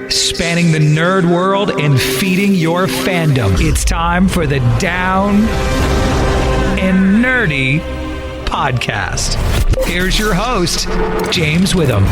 spanning the nerd world and feeding your fandom. It's time for the Down and Nerdy podcast. Here's your host, James Witham.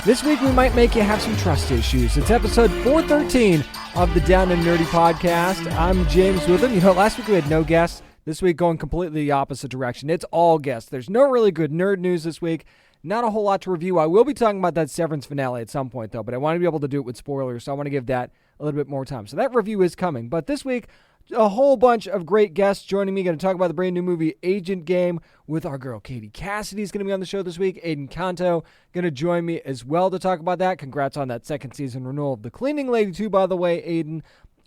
This week we might make you have some trust issues. It's episode 413 of the Down and Nerdy podcast. I'm James Witham. You know, last week we had no guests. This week going completely the opposite direction. It's all guests. There's no really good nerd news this week. Not a whole lot to review. I will be talking about that Severance finale at some point, though, but I want to be able to do it with spoilers, so I want to give that a little bit more time. So that review is coming. But this week, a whole bunch of great guests joining me. Going to talk about the brand new movie Agent Game with our girl Cassidy is going to be on the show this week. Adan Canto going to join me as well to talk about that. Congrats on that second season renewal of The Cleaning Lady too, by the way, Adan.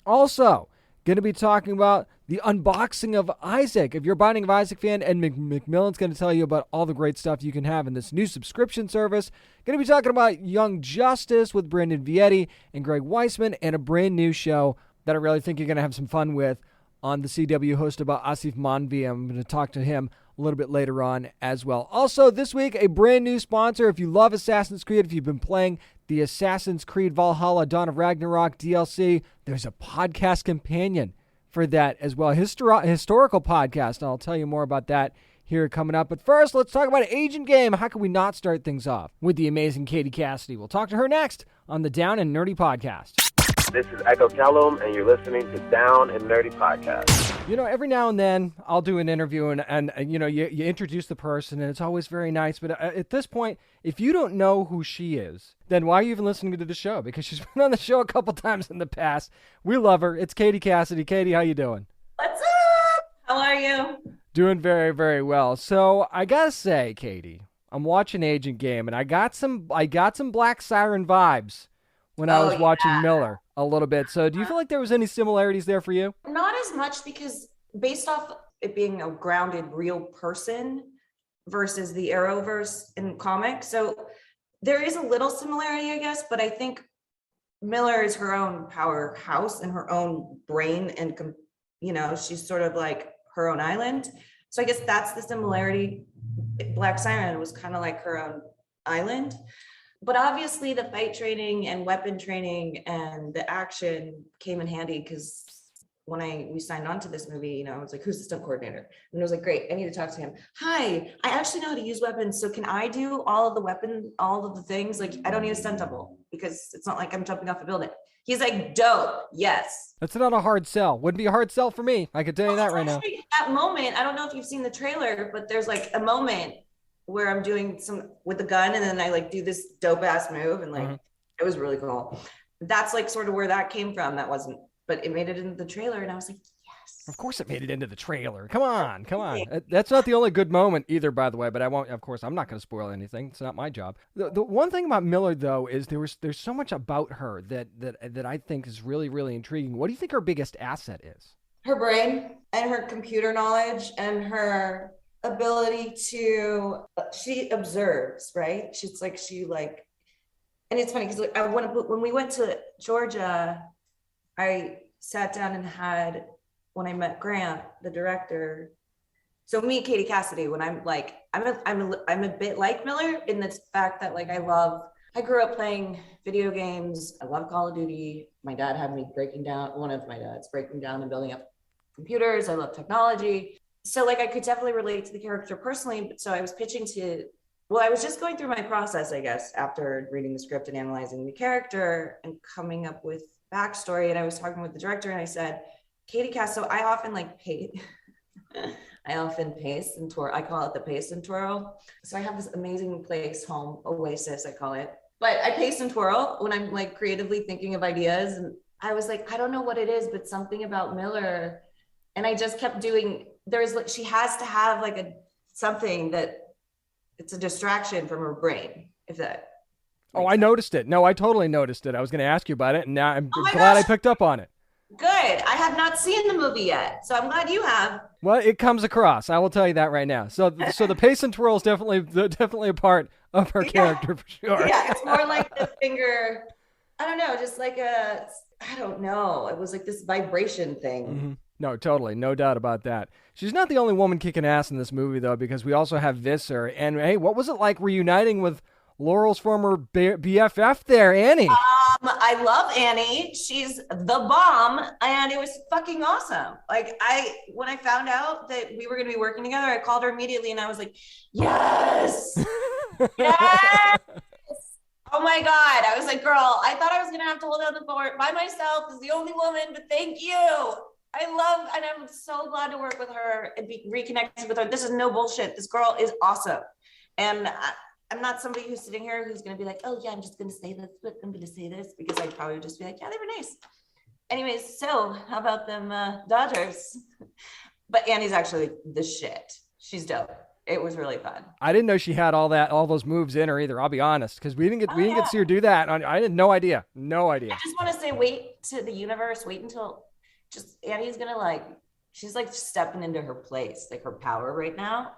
Also, going to be talking about the unboxing of Isaac. If you're a Binding of Isaac fan, and McMillan's going to tell you about all the great stuff you can have in this new subscription service. Going to be talking about Young Justice with Brandon Vietti and Greg Weisman, and a brand new show that I really think you're going to have some fun with on the CW, hosted by Asif Manvi. I'm going to talk to him a little bit later on as well. Also, this week, a brand new sponsor. If you love Assassin's Creed, if you've been playing the Assassin's Creed Valhalla Dawn of Ragnarok DLC, there's a podcast companion for that as well. Historical podcast, and I'll tell you more about that here coming up. But first, let's talk about Agent Game. How can we not start things off with the amazing Cassidy? We'll talk to her next on the Down and Nerdy podcast. This is Echo Callum, and you're listening to Down and Nerdy Podcast. You know, every now and then I'll do an interview and you know, you introduce the person, and it's always very nice. But at this point, if you don't know who she is, then why are you even listening to the show? Because she's been on the show a couple times in the past. We love her. It's Cassidy. Katie, how you doing? What's up? How are you? Doing very, very well. So I gotta say, Katie, I'm watching Agent Game, and I got some Black Siren vibes when I was watching Miller a little bit. So do you feel like there was any similarities there for you? Not as much, because based off it being a grounded real person versus the Arrowverse in comics. So there is a little similarity, I guess, but I think Miller is her own powerhouse and her own brain, and, you know, she's sort of like her own island. So I guess that's the similarity. Black Siren was kind of like her own island. But obviously the fight training and weapon training and the action came in handy, because when we signed on to this movie, you know, I was like, who's the stunt coordinator? And I was like, great, I need to talk to him. Hi, I actually know how to use weapons. So can I do all of the things? Like, I don't need a stunt double, because it's not like I'm jumping off a building. He's like, dope, yes. That's not a hard sell. Wouldn't be a hard sell for me. I could tell you that right now. That moment, I don't know if you've seen the trailer, but there's like a moment where I'm doing some with the gun, and then I like do this dope ass move, and like It was really cool. That's like sort of where that came from. That wasn't, but it made it into the trailer, and I was like, yes. Of course it made it into the trailer. Come on. That's not the only good moment either, by the way, but I won't, of course, I'm not going to spoil anything. It's not my job. The one thing about Miller, though, is there's so much about her that I think is really, really intriguing. What do you think her biggest asset is? Her brain and her computer knowledge and her ability to, she observes, right? And it's funny because when we went to Georgia, I sat down and when I met Grant, the director. So me, Cassidy, when I'm like, I'm a bit like Miller in the fact that like I grew up playing video games. I love Call of Duty. My dad had me one of my dads breaking down and building up computers. I love technology. So like I could definitely relate to the character personally. So I was I was just going through my process, I guess, after reading the script and analyzing the character and coming up with backstory. And I was talking with the director, and I said, Cass, so I often pace and twirl. I call it the pace and twirl. So I have this amazing place, home, oasis, I call it. But I pace and twirl when I'm like creatively thinking of ideas. And I was like, I don't know what it is, but something about Miller. And I just kept doing, she has to have like something that it's a distraction from her brain, if that. Oh, I noticed it. No, I totally noticed it. I was going to ask you about it, and now I'm glad I picked up on it. Good. I have not seen the movie yet, so I'm glad you have. Well, it comes across. I will tell you that right now. So the pace and twirl is definitely a part of her character for sure. Yeah, it's more like the finger. I don't know, just like I don't know. It was like this vibration thing. Mm-hmm. No, totally. No doubt about that. She's not the only woman kicking ass in this movie, though, because we also have Visser. And, hey, what was it like reuniting with Laurel's former BFF there, Annie? I love Annie. She's the bomb, and it was fucking awesome. Like, when I found out that we were going to be working together, I called her immediately, and I was like, yes, yes. Oh my God. I was like, girl, I thought I was going to have to hold down the fort by myself as the only woman, but thank you. And I'm so glad to work with her and be reconnected with her. This is no bullshit. This girl is awesome. And I'm not somebody who's sitting here who's going to be like, oh yeah, I'm just going to say this, but I'm going to say this, because I'd probably just be like, yeah, they were nice. Anyways, so how about them Dodgers? But Annie's actually the shit. She's dope. It was really fun. I didn't know she had all those moves in her either. I'll be honest, because we didn't get to see her do that. I had no idea. I just want to say, wait to the universe. Wait until Annie's gonna she's like stepping into her place, like her power right now.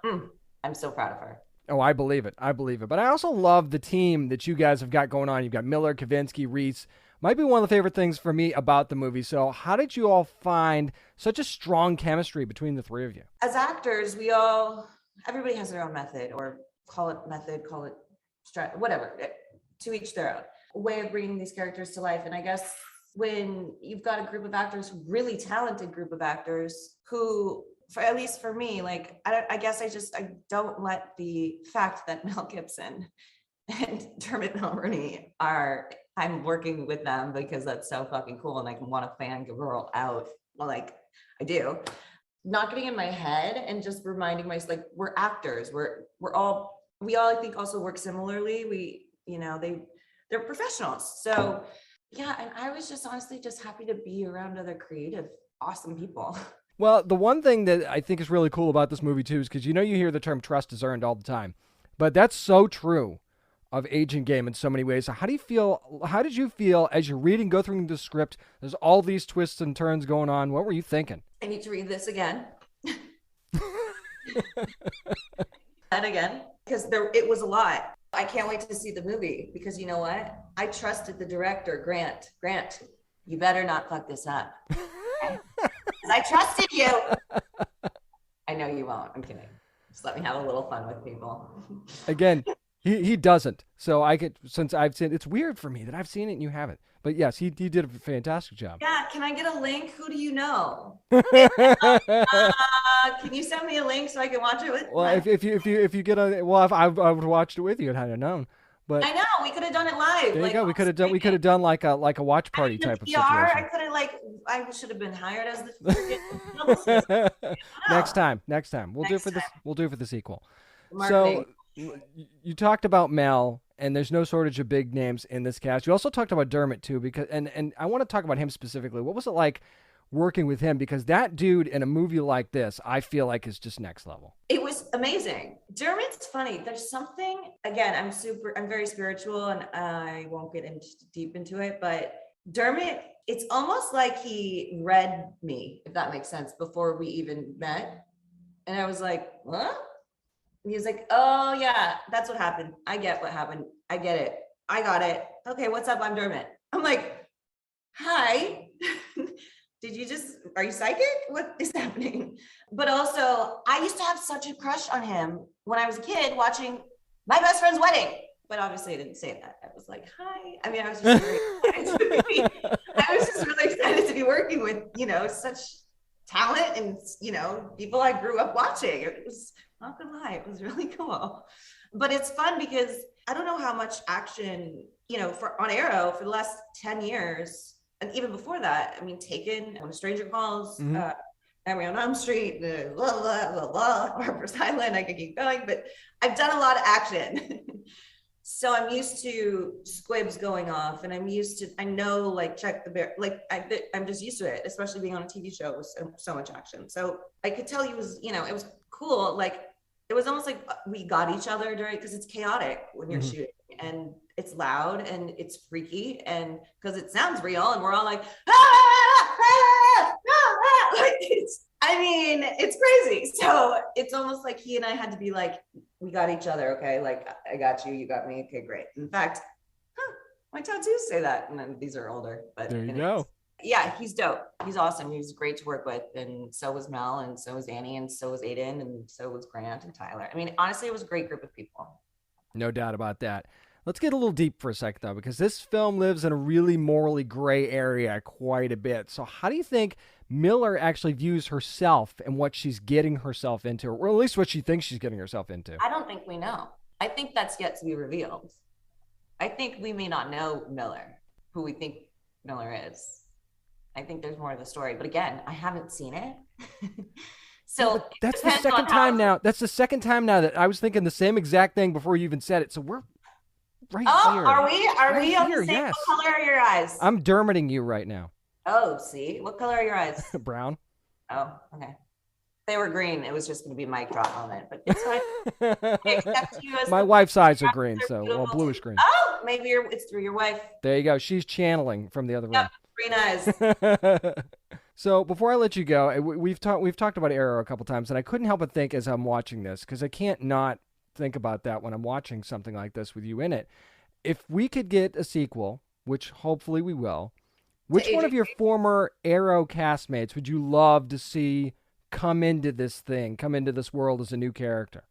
I'm so proud of her. Oh, I believe it. But I also love the team that you guys have got going on. You've got Miller, Kavinsky, Reese. Might be one of the favorite things for me about the movie. So how did you all find such a strong chemistry between the three of you? As actors, everybody has their own method, or call it whatever, to each their own way of bringing these characters to life. And I guess when you've got a group of actors, really talented group of actors who, at least for me, like, I guess I don't let the fact that Mel Gibson and Dermot Mulroney I'm working with them because that's so fucking cool, and I can want to fangirl out, like I do. Not getting in my head and just reminding myself, like, we're actors. We all I think also work similarly. They're professionals. So yeah, and I was just honestly just happy to be around other creative, awesome people. Well, the one thing that I think is really cool about this movie too is because you hear the term trust is earned all the time, but that's so true of Agent Game in so many ways. So how did you feel as you're go through the script? There's all these twists and turns going on. What were you thinking? I need to read this again. And again, because it was a lot. I can't wait to see the movie, because you know what? I trusted the director, Grant. Grant, you better not fuck this up. I trusted you. I know you won't. I'm kidding. Just let me have a little fun with people. Again, he doesn't. So since I've seen, it's weird for me that I've seen it and you haven't. But yes, he did a fantastic job. Yeah, can I get a link? Who do you know? Can you send me a link so I can watch it with? Well, if you get if I would have watched it with you, had I known. But I know we could have done it live. There you go. We could have done like a watch party type of situation. I could have I should have been hired as the next time. We'll do it for this. We'll do it for the sequel. Marketing. So you talked about Mel, and there's no shortage of big names in this cast. You also talked about Dermot too, because and I want to talk about him specifically. What was it like working with him? Because that dude in a movie like this, I feel like is just next level. It was amazing. Dermot's funny. There's something, again, I'm very spiritual, and I won't get deep into it, but Dermot, it's almost like he read me, if that makes sense, before we even met. And I was like, what? And he was like, oh yeah, that's what happened. I get what happened. I get it. I got it. Okay, what's up? I'm Dermot. I'm like, hi. Are you psychic? What is happening? But also, I used to have such a crush on him when I was a kid watching My Best Friend's Wedding. But obviously I didn't say that. I was like, hi. I mean, I was just really excited to be working with, such talent and, people I grew up watching. It was, not gonna lie, it was really cool. But it's fun because I don't know how much action, on Arrow for the last 10 years. And even before that, I mean, Taken, When a Stranger Calls, Nightmare on Elm Street, blah, blah, blah, blah, Harper's Island, I could keep going, but I've done a lot of action. So I'm used to squibs going off, and I know, Check the Bear, I'm just used to it, especially being on a TV show with so much action. So I could tell you it was cool. It was almost like we got each other because it's chaotic when you're shooting, and it's loud and it's freaky, and because it sounds real, and we're all like, it's crazy. So it's almost like he and I had to be like, we got each other, okay? I got you, you got me, okay, great. In fact, my tattoos say that, and then these are older, but there you go. Yeah, he's dope. He's awesome. He was great to work with. And so was Mel, and so was Annie, and so was Adan, and so was Grant and Tyler. I mean, honestly, it was a great group of people. No doubt about that. Let's get a little deep for a second, though, because this film lives in a really morally gray area quite a bit. So how do you think Miller actually views herself and what she's getting herself into, or at least what she thinks she's getting herself into? I don't think we know. I think that's yet to be revealed. I think we may not know Miller, who we think Miller is. I think there's more to the story. But again, I haven't seen it. So yeah, that's the second time now. That's the second time now that I was thinking the same exact thing before you even said it. So we're right here. Are we? Are right we on here, the same? yes. What color are your eyes? I'm Dermoting you right now. Oh, see? What color are your eyes? Brown. Oh, okay. They were green. It was just going to be a mic drop moment, but it's fine. I accept you as My wife's eyes are green, so well, bluish green. Oh, maybe it's through your wife. There you go. She's channeling from the other room. Yep, green eyes. So before I let you go, we've talked about Arrow a couple times, and I couldn't help but think as I'm watching this, because I can't not think about that when I'm watching something like this with you in it. If we could get a sequel, which hopefully we will, which one of your former Arrow castmates would you love to see come into this world as a new character?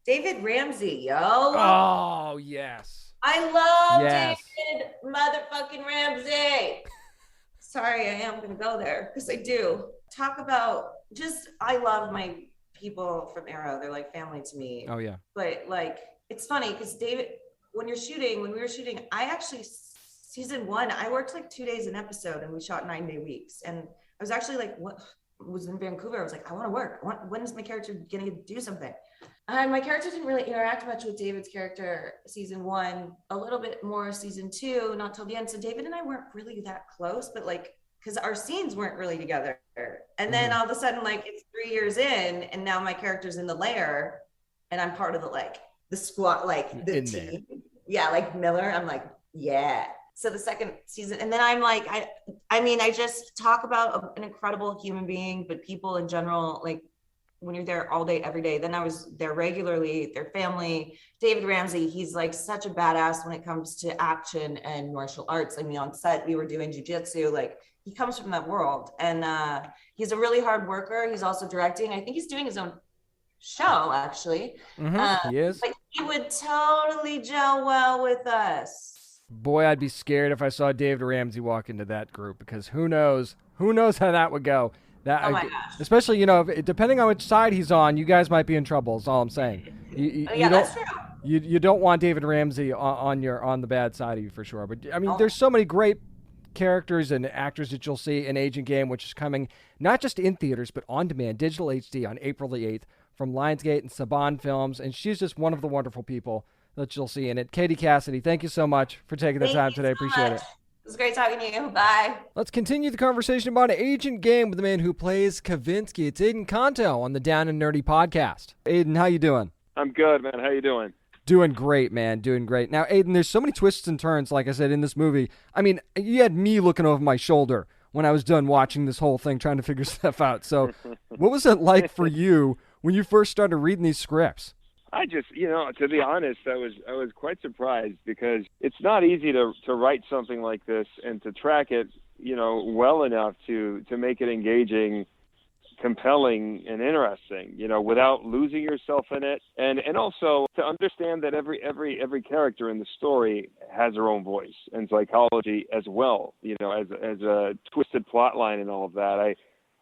David Ramsey, yo. Oh, yes. I love yes. David motherfucking Ramsey. Sorry, I am going to go there because I do. Talk about I love my people from Arrow. They're like family to me. Oh, yeah. But like, it's funny because David, when we were shooting, I actually, season 1, I worked like 2 days an episode and we shot 9-day weeks. And I was actually like, what was in Vancouver? I was like, I want to work. When is my character going to do something? And my character didn't really interact much with David's character season 1, a little bit more season 2, not till the end. So David and I weren't really that close, but like, because our scenes weren't really together. And then all of a sudden, like, it's 3 years in, and now my character's in the lair, and I'm part of the squad, like the team. Yeah, like Miller. I'm like, yeah. So the second season, and then I'm like, I just talk about an incredible human being, but people in general, like, when you're there all day, every day. Then I was there regularly, their family. David Ramsey, he's like such a badass when it comes to action and martial arts. I mean, on set, we were doing jujitsu. Like, he comes from that world. And he's a really hard worker. He's also directing. I think he's doing his own show, actually. He is. But he would totally gel well with us. Boy, I'd be scared if I saw David Ramsey walk into that group, because who knows how that would go. Oh my gosh. Especially, depending on which side he's on, you guys might be in trouble. Is all I'm saying. That's true. You don't want David Ramsey on the bad side of you for sure. But I mean, there's so many great characters and actors that you'll see in Agent Game, which is coming not just in theaters but on demand, digital HD on April the 8th from LIONSGATE and SABAN Films, and she's just one of the wonderful people that you'll see in it. Katie Cassidy, thank you so much for taking the time today. Appreciate it. It was great talking to you. Bye. Let's continue the conversation about Agent Game with the man who plays Kavinsky. It's Adan Canto on the Down and Nerdy podcast. Adan, how you doing? I'm good, man. How you doing? Doing great, man. Doing great. Now, Adan, there's so many twists and turns, like I said, in this movie. I mean, you had me looking over my shoulder when I was done watching this whole thing, trying to figure stuff out. So what was it like for you when you first started reading these scripts? I just, to be honest, I was quite surprised, because it's not easy to write something like this and to track it, well enough to make it engaging, compelling, and interesting, without losing yourself in it, and also to understand that every character in the story has their own voice and psychology as well, as a twisted plot line and all of that.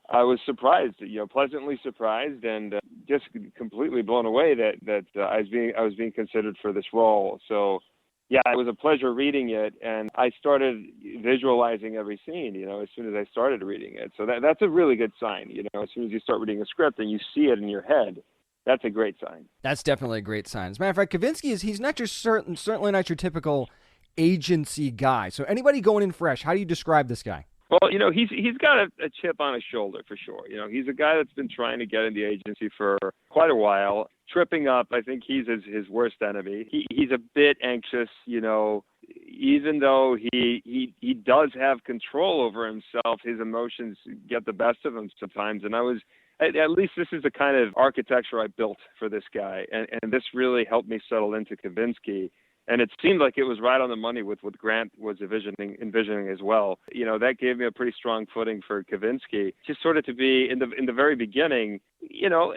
I was surprised, pleasantly surprised, and just completely blown away that I was being considered for this role. So, yeah, it was a pleasure reading it, and I started visualizing every scene, as soon as I started reading it. So that's a really good sign, as soon as you start reading a script and you see it in your head, that's a great sign. That's definitely a great sign. As a matter of fact, Kavinsky he's not your certainly not your typical agency guy. So anybody going in fresh, how do you describe this guy? Well, he's got a chip on his shoulder for sure. He's a guy that's been trying to get in the agency for quite a while. Tripping up, I think he's his worst enemy. He's a bit anxious, even though he does have control over himself, his emotions get the best of him sometimes. And at least this is the kind of architecture I built for this guy. And this really helped me settle into Kavinsky. And it seemed like it was right on the money with what Grant was envisioning as well. You know, that gave me a pretty strong footing for Kavinsky, just sort of to be in the very beginning, you know,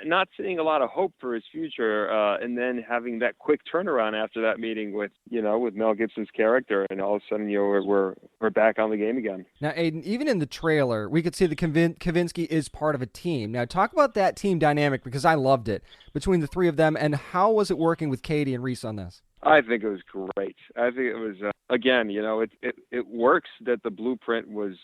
not seeing a lot of hope for his future, and then having that quick turnaround after that meeting with Mel Gibson's character, and all of a sudden, we're back on the game again. Now, Adan, even in the trailer, we could see that Kavinsky is part of a team. Now, talk about that team dynamic, because I loved it between the three of them, and how was it working with Katie and Reese on this? I think it was great. I think it was, again, it works that the blueprint was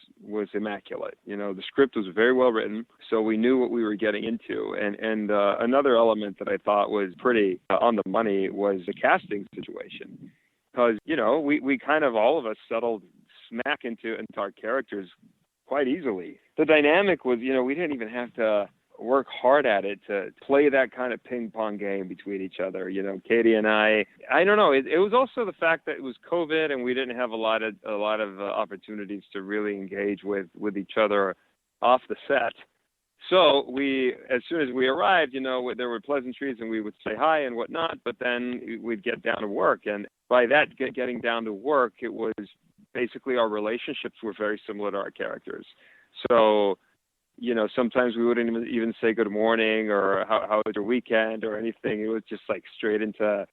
immaculate. You know, the script was very well written, so we knew what we were getting into. And another element that I thought was pretty on the money was the casting situation. Because, we kind of, all of us settled smack into our characters quite easily. The dynamic was, we didn't even have to work hard at it to play that kind of ping pong game between each other. Katie and I don't know. It was also the fact that it was COVID and we didn't have a lot of opportunities to really engage with each other off the set. So as soon as we arrived, there were pleasantries and we would say hi and whatnot, but then we'd get down to work. And by that getting down to work, it was basically our relationships were very similar to our characters. So sometimes we wouldn't even say good morning or how was your weekend or anything. It was just like straight into,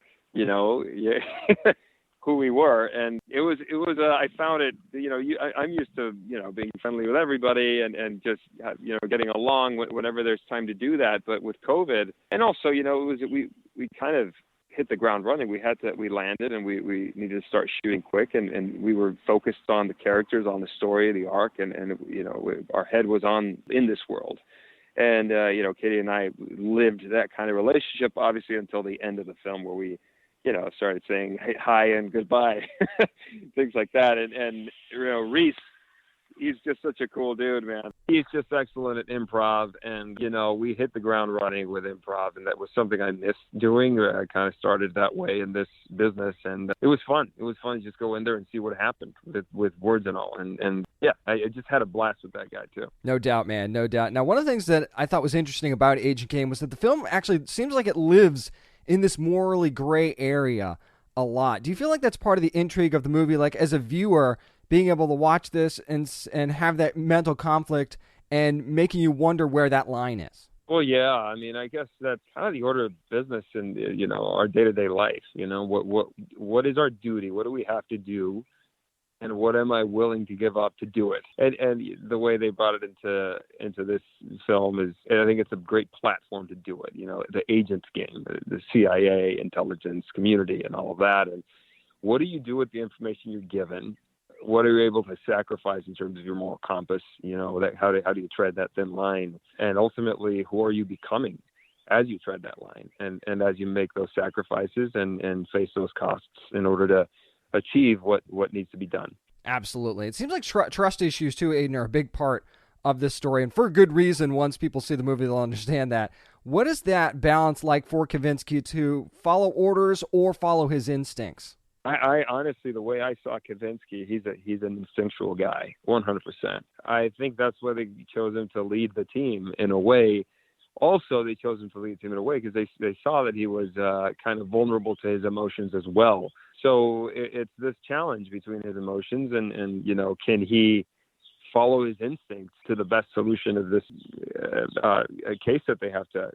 who we were. And it was, I found it, I'm used to, being friendly with everybody and just, getting along whenever there's time to do that. But with COVID, and also, we kind of hit the ground running. We landed and we needed to start shooting quick, and we were focused on the characters, on the story, the arc, and our head was in this world. And, Katie and I lived that kind of relationship, obviously, until the end of the film where we, started saying hi and goodbye, things like that. And Reese, he's just such a cool dude, man. He's just excellent at improv. And, we hit the ground running with improv. And that was something I missed doing. I kind of started that way in this business. And it was fun. It was fun to just go in there and see what happened with words and all. And yeah, I just had a blast with that guy, too. No doubt, man. No doubt. Now, one of the things that I thought was interesting about Agent Game was that the film actually seems like it lives in this morally gray area a lot. Do you feel like that's part of the intrigue of the movie? Like, as a viewer, being able to watch this and have that mental conflict and making you wonder where that line is? Well, yeah. I mean, I guess that's kind of the order of business in, our day-to-day life. What is our duty? What do we have to do? And what am I willing to give up to do it? And the way they brought it into this film is, I think it's a great platform to do it. The agent's game, the CIA, intelligence community, and all of that. And what do you do with the information you're given? What are you able to sacrifice in terms of your moral compass? How do you tread that thin line? And ultimately, who are you becoming as you tread that line? And as you make those sacrifices and face those costs in order to achieve what needs to be done. Absolutely. It seems like trust issues, too, Adan, are a big part of this story. And for good reason, once people see the movie, they'll understand that. What is that balance like for Kavinsky to follow orders or follow his instincts? I honestly, the way I saw Kavinsky, he's an instinctual guy, 100%. I think that's why they chose him to lead the team in a way. Also, they chose him to lead the team in a way because they saw that he was kind of vulnerable to his emotions as well. So it's this challenge between his emotions and can he follow his instincts to the best solution of this case that they have to,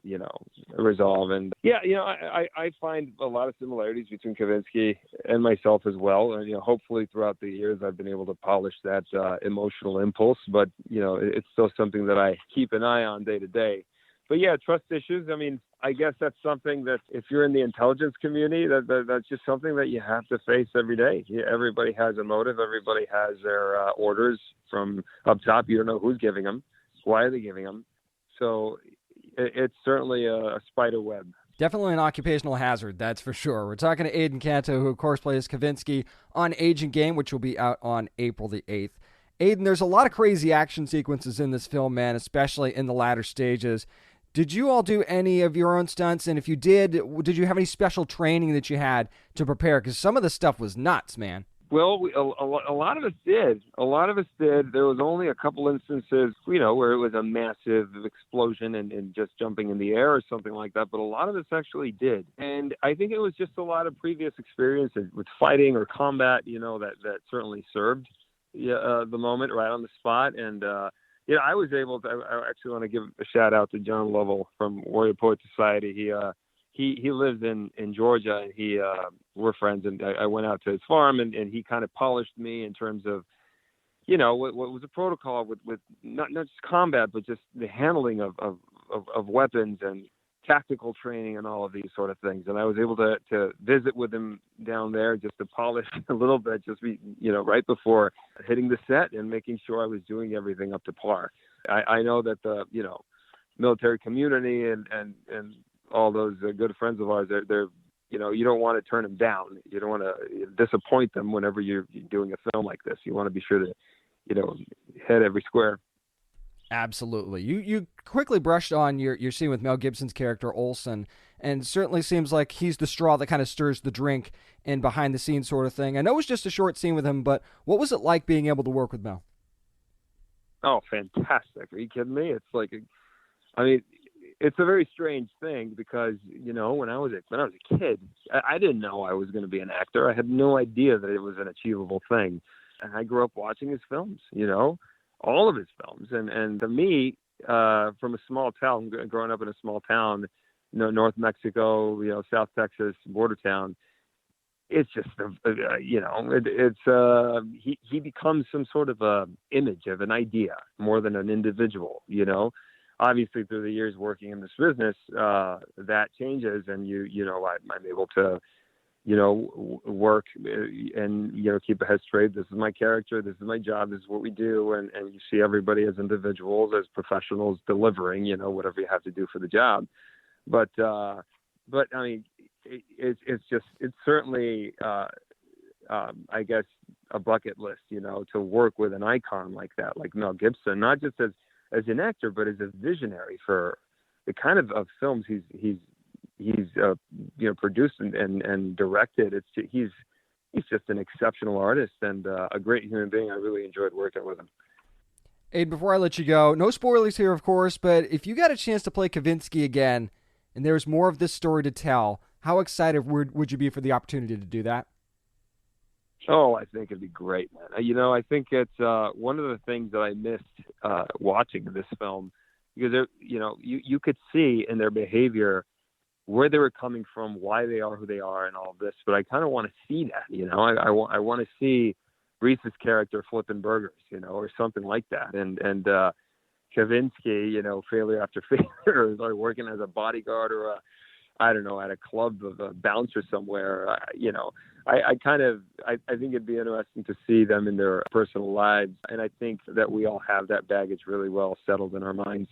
resolve. And yeah, I find a lot of similarities between Kavinsky and myself as well. And, hopefully throughout the years, I've been able to polish that emotional impulse, but, it's still something that I keep an eye on day to day. But yeah, trust issues. I mean, I guess that's something that if you're in the intelligence community, that's just something that you have to face every day. Everybody has a motive. Everybody has their orders from up top. You don't know who's giving them. Why are they giving them? So it's certainly a spider web. Definitely an occupational hazard, that's for sure. We're talking to Adan Canto, who of course plays Kavinsky on Agent Game, which will be out on April the 8th. Adan, there's a lot of crazy action sequences in this film, man, especially in the latter stages. Did you all do any of your own stunts? And if you did you have any special training that you had to prepare? Because some of the stuff was nuts, man. Well, a lot of us did. A lot of us did. There was only a couple instances, where it was a massive explosion and just jumping in the air or something like that. But a lot of us actually did. And I think it was just a lot of previous experiences with fighting or combat, that certainly served the moment right on the spot. And, I was able to, I actually want to give a shout out to John Lovell from Warrior Poet Society. He lives in Georgia, and we're friends, and I went out to his farm, and he kind of polished me in terms of, what was a protocol with not just combat, but just the handling of weapons and tactical training and all of these sort of things. And I was able to visit with him down there just to polish a little bit, right before hitting the set and making sure I was doing everything up to par. I know that the, military community and all those good friends of ours, they're you don't want to turn them down. You don't want to disappoint them whenever you're doing a film like this. You want to be sure to, hit every square. Absolutely. You quickly brushed on your scene with Mel Gibson's character Olsen, and certainly seems like he's the straw that kind of stirs the drink and behind the scenes sort of thing. I know it was just a short scene with him, but what was it like being able to work with Mel? Oh, fantastic. Are you kidding me? It's like, it's a very strange thing because, when I was a kid, I didn't know I was going to be an actor. I had no idea that it was an achievable thing. And I grew up watching his films, all of his films. And to me, from a small town, growing up in a small town, North Mexico, South Texas, border town, it's just, he becomes some sort of a image of an idea more than an individual, Obviously, through the years working in this business, that changes, and I'm able to, work and keep a head straight. This is my character. This is my job. This is what we do, and you see everybody as individuals, as professionals delivering, whatever you have to do for the job. But I mean, it's certainly, I guess, a bucket list, to work with an icon like that, like Mel Gibson, not just as an actor, but as a visionary for the kind of films he's produced and directed. He's just an exceptional artist and a great human being. I really enjoyed working with him. Aiden, before I let you go, no spoilers here, of course, but if you got a chance to play Kavinsky again and there's more of this story to tell, how excited would you be for the opportunity to do that? Oh, I think it'd be great, man. I think it's one of the things that I missed watching this film, because you could see in their behavior where they were coming from, why they are who they are, and all of this. But I kind of want to see that. I want to see Reese's character flipping burgers, or something like that. And Kavinsky, failure after failure, or working as a bodyguard or at a club of a bouncer somewhere. I think it'd be interesting to see them in their personal lives. And I think that we all have that baggage really well settled in our minds,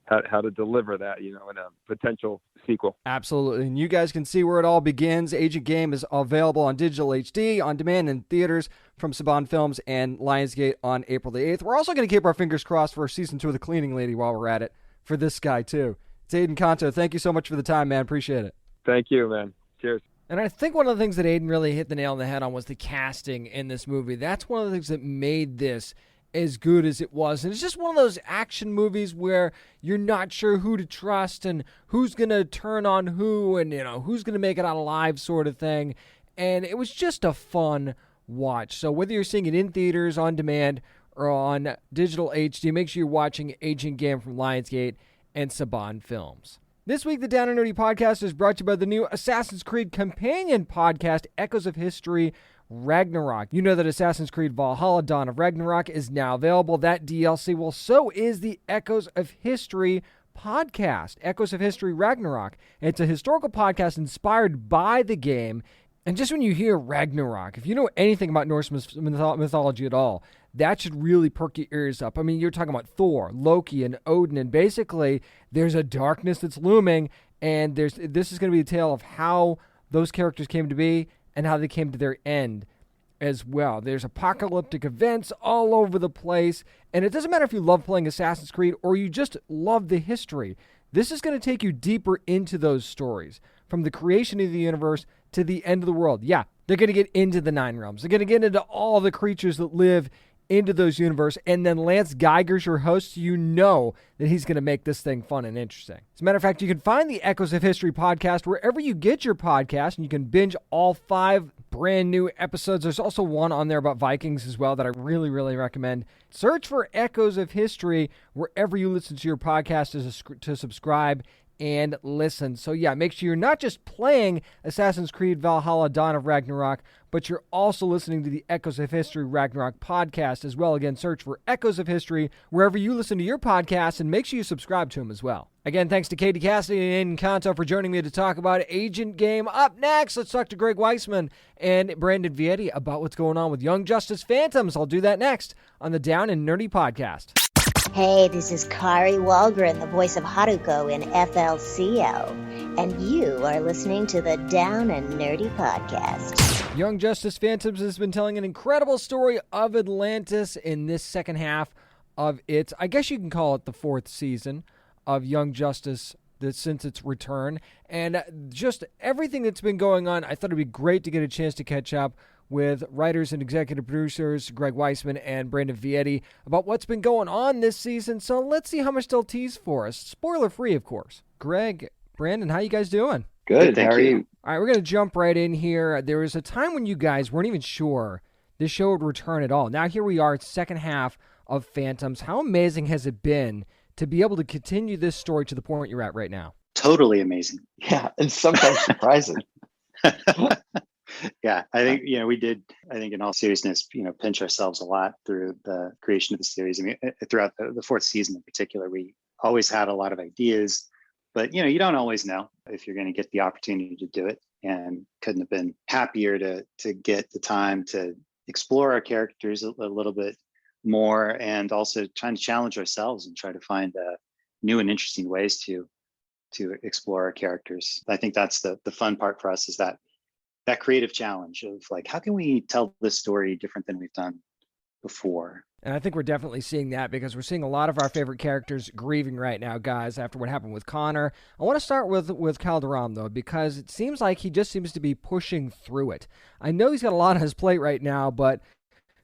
how to deliver that, in a potential sequel. Absolutely. And you guys can see where it all begins. Agent Game is available on digital HD, on demand, in theaters from Saban Films and Lionsgate on April the 8th. We're also going to keep our fingers crossed for season 2 of The Cleaning Lady while we're at it for this guy, too. It's Adan Canto. Thank you so much for the time, man. Appreciate it. Thank you, man. Cheers. And I think one of the things that Adan really hit the nail on the head on was the casting in this movie. That's one of the things that made this as good as it was. And it's just one of those action movies where you're not sure who to trust and who's going to turn on who and, who's going to make it out alive sort of thing. And it was just a fun watch. So whether you're seeing it in theaters, on demand, or on digital HD, make sure you're watching Agent Game from Lionsgate and Saban Films. This week, the Down and Nerdy podcast is brought to you by the new Assassin's Creed companion podcast, Echoes of History Ragnarok. You know that Assassin's Creed Valhalla Dawn of Ragnarok is now available. That DLC, well, so is the Echoes of History podcast, Echoes of History Ragnarok. It's a historical podcast inspired by the game. And just when you hear Ragnarok, if you know anything about Norse mythology at all, that should really perk your ears up. I mean, you're talking about Thor, Loki, and Odin, and basically there's a darkness that's looming, and this is going to be a tale of how those characters came to be and how they came to their end as well. There's apocalyptic events all over the place, and it doesn't matter if you love playing Assassin's Creed or you just love the history. This is going to take you deeper into those stories, from the creation of the universe to the end of the world. Yeah, They're going to get into the Nine Realms. They're going to get into all the creatures that live into those universe, and then Lance Geiger's your host. You know that he's going to make this thing fun and interesting. As a matter of fact, you can find the Echoes of History podcast wherever you get your podcast, and you can binge all 5 brand new episodes. There's also one on there about Vikings as well that I really, really recommend. Search for Echoes of History wherever you listen to your podcast to subscribe and listen. So yeah, make sure you're not just playing Assassin's Creed Valhalla Dawn of Ragnarok, but you're also listening to the Echoes of History Ragnarok podcast as well. Again, search for Echoes of History wherever you listen to your podcasts, and make sure you subscribe to them as well. Again, thanks to Katie Cassidy and Canto for joining me to talk about Agent Game. Up next, let's talk to Greg Weisman and Brandon Vietti about what's going on with Young Justice Phantoms. I'll do that next on the Down and Nerdy podcast. Hey, this is Kari Walgren, the voice of Haruko in FLCL, and you are listening to the Down and Nerdy podcast. Young Justice Phantoms has been telling an incredible story of Atlantis in this second half of its, I guess you can call it the 4th season of Young Justice since its return, and just everything that's been going on. I thought it'd be great to get a chance to catch up with writers and executive producers Greg Weisman and Brandon Vietti about what's been going on this season. So let's see how much they'll tease for us. Spoiler free, of course. Greg, Brandon, how you guys doing? Good, how are you? All right, we're going to jump right in here. There was a time when you guys weren't even sure this show would return at all. Now here we are, second half of Phantoms. How amazing has it been to be able to continue this story to the point you're at right now? Totally amazing. Yeah, and sometimes surprising. Yeah, I think, we did, I think in all seriousness, pinch ourselves a lot through the creation of the series. I mean, throughout the 4th season in particular, we always had a lot of ideas, but, you don't always know if you're going to get the opportunity to do it, and couldn't have been happier to get the time to explore our characters a little bit more, and also trying to challenge ourselves and try to find new and interesting ways to explore our characters. I think that's the fun part for us, is that creative challenge of like, how can we tell this story different than we've done before? And I think we're definitely seeing that, because we're seeing a lot of our favorite characters grieving right now, guys, after what happened with Connor. I want to start with Calderon, though, because it seems like he just seems to be pushing through it. I know he's got a lot on his plate right now, but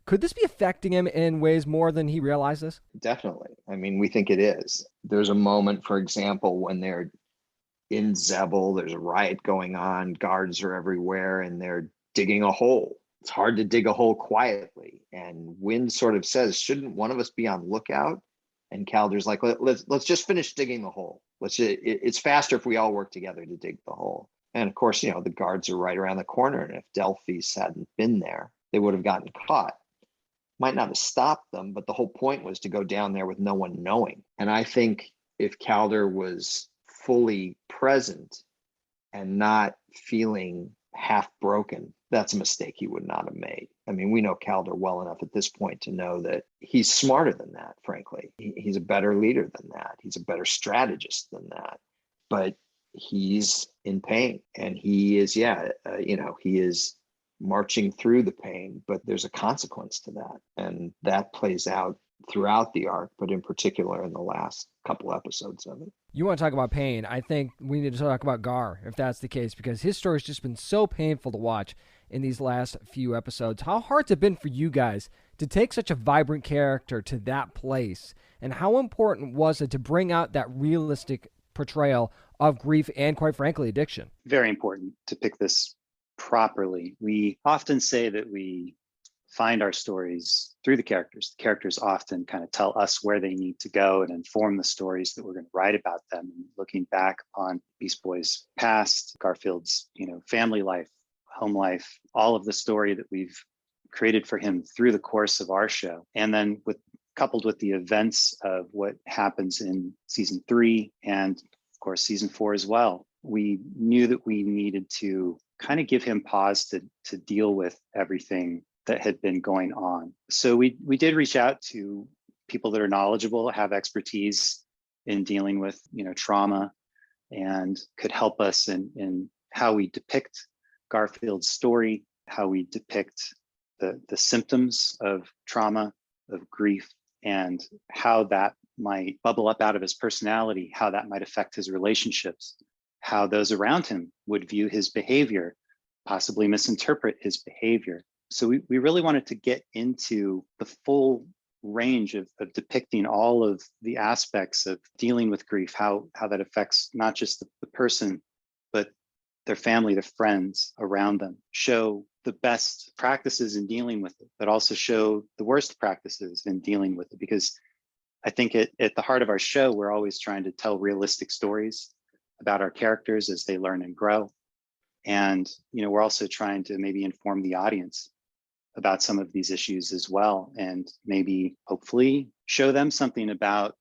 could this be affecting him in ways more than he realizes? Definitely. I mean, we think it is. There's a moment, for example, when they're in Zebel, there's a riot going on, guards are everywhere, and they're digging a hole. It's hard to dig a hole quietly. And Wynn sort of says, shouldn't one of us be on lookout? And Calder's like, let's just finish digging the hole. It's faster if we all work together to dig the hole. And of course, the guards are right around the corner. And if Delphis hadn't been there, they would have gotten caught. Might not have stopped them, but the whole point was to go down there with no one knowing. And I think if Calder was fully present and not feeling half broken, that's a mistake he would not have made. I mean, we know Calder well enough at this point to know that he's smarter than that, frankly. He's a better leader than that. He's a better strategist than that. But he's in pain, and he is, he is marching through the pain, but there's a consequence to that. And that plays out throughout the arc, but in particular in the last couple episodes of it. You want to talk about pain? I think we need to talk about Gar, if that's the case, because his story's just been so painful to watch in these last few episodes. How hard's it been for you guys to take such a vibrant character to that place, and how important was it to bring out that realistic portrayal of grief and, quite frankly, addiction? Very important to pick this properly. We often say that we find our stories through the characters. The characters often kind of tell us where they need to go and inform the stories that we're going to write about them. And looking back on Beast Boy's past, Garfield's, family life, home life, all of the story that we've created for him through the course of our show. And then coupled with the events of what happens in season 3 and of course season 4 as well, we knew that we needed to kind of give him pause to deal with everything that had been going on. So we did reach out to people that are knowledgeable, have expertise in dealing with, trauma, and could help us in how we depict Garfield's story, how we depict the symptoms of trauma, of grief, and how that might bubble up out of his personality, how that might affect his relationships, how those around him would view his behavior possibly misinterpret his behavior. So we really wanted to get into the full range of depicting all of the aspects of dealing with grief, how that affects not just the person, but their family, their friends around them, show the best practices in dealing with it, but also show the worst practices in dealing with it. Because I think at the heart of our show, we're always trying to tell realistic stories about our characters as they learn and grow. And, we're also trying to maybe inform the audience about some of these issues as well, and maybe hopefully show them something about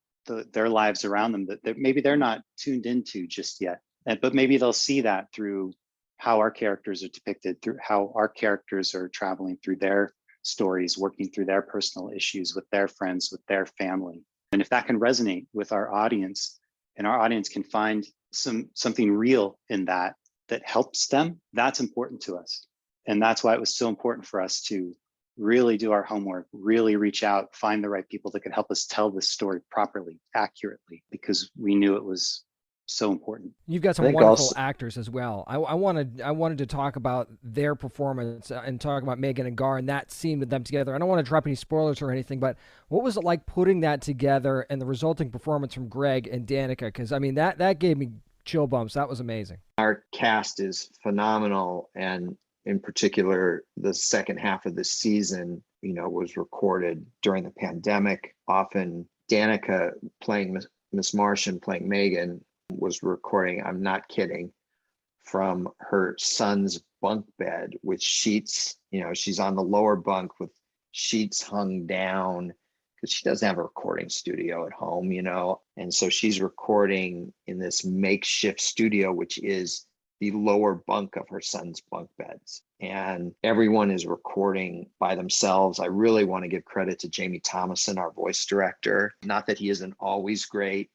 their lives around them that maybe they're not tuned into just yet. But maybe they'll see that through how our characters are depicted, through how our characters are traveling through their stories, working through their personal issues with their friends, with their family. And if that can resonate with our audience, and our audience can find something real in that helps them, that's important to us. And that's why it was so important for us to really do our homework, really reach out, find the right people that could help us tell this story properly, accurately, because we knew it was so important. You've got some wonderful actors as well. I wanted to talk about their performance and talk about Megan and Gar and that scene with them together. I don't want to drop any spoilers or anything, but what was it like putting that together and the resulting performance from Greg and Danica? Because that gave me chill bumps. That was amazing. Our cast is phenomenal, and in particular, the second half of the season, was recorded during the pandemic. Often Danica playing Miss Martian, playing Megan, was recording, I'm not kidding, from her son's bunk bed with sheets. She's on the lower bunk with sheets hung down because she doesn't have a recording studio at home, and so she's recording in this makeshift studio, which is the lower bunk of her son's bunk beds. And everyone is recording by themselves. I really want to give credit to Jamie Thomason, our voice director. Not that he isn't always great,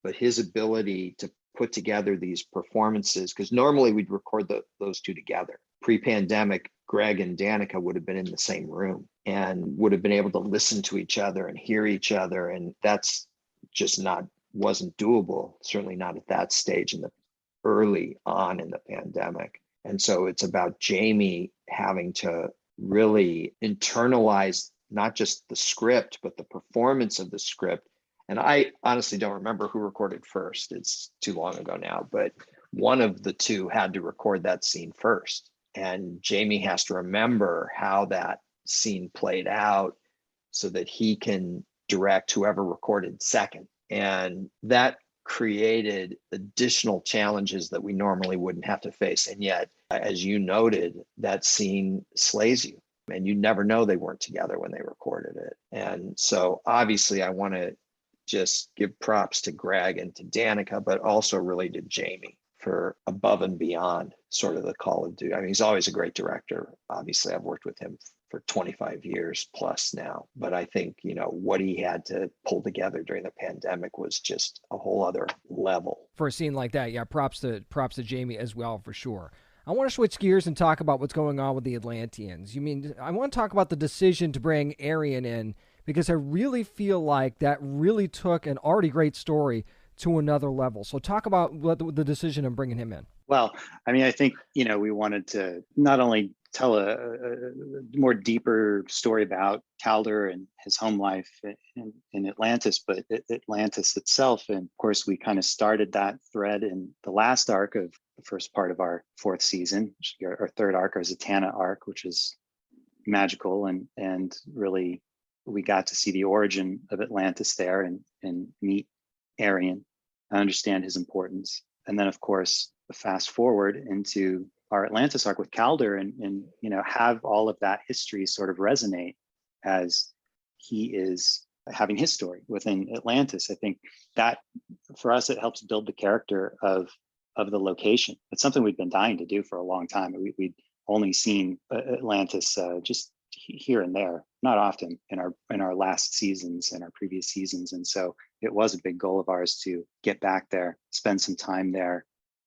but his ability to put together these performances, because normally we'd record those two together. Pre-pandemic, Greg and Danica would have been in the same room and would have been able to listen to each other and hear each other. And that's just wasn't doable, certainly not at that stage early on in the pandemic. And so it's about Jamie having to really internalize not just the script, but the performance of the script. And I honestly don't remember who recorded first. It's too long ago now, but one of the two had to record that scene first. And Jamie has to remember how that scene played out so that he can direct whoever recorded second. And that created additional challenges that we normally wouldn't have to face. And yet, as you noted, that scene slays you. And you never know they weren't together when they recorded it. And so obviously I want to just give props to Greg and to Danica, but also really to Jamie for above and beyond sort of the Call of Duty. I mean, he's always a great director. Obviously, I've worked with him for 25 years plus now, but I think, what he had to pull together during the pandemic was just a whole other level. For a scene like that, yeah, props to Jamie as well, for sure. I want to switch gears and talk about what's going on with the Atlanteans. I want to talk about the decision to bring Arian in, because I really feel like that really took an already great story to another level. So talk about what the decision of bringing him in. Well, I think, we wanted to not only tell a more deeper story about Calder and his home life in Atlantis, but Atlantis itself. And of course, we kind of started that thread in the last arc of the first part of our fourth season, our third arc, our Zatanna arc, which is magical. And really, we got to see the origin of Atlantis there and meet Arian. I understand his importance. And then, of course, fast forward into our Atlantis arc with Calder and have all of that history sort of resonate as he is having his story within Atlantis. I think that for us, it helps build the character of the location. It's something we've been dying to do for a long time. We'd only seen Atlantis just here and there, not often in our last seasons and our previous seasons. And so it was a big goal of ours to get back there, spend some time there,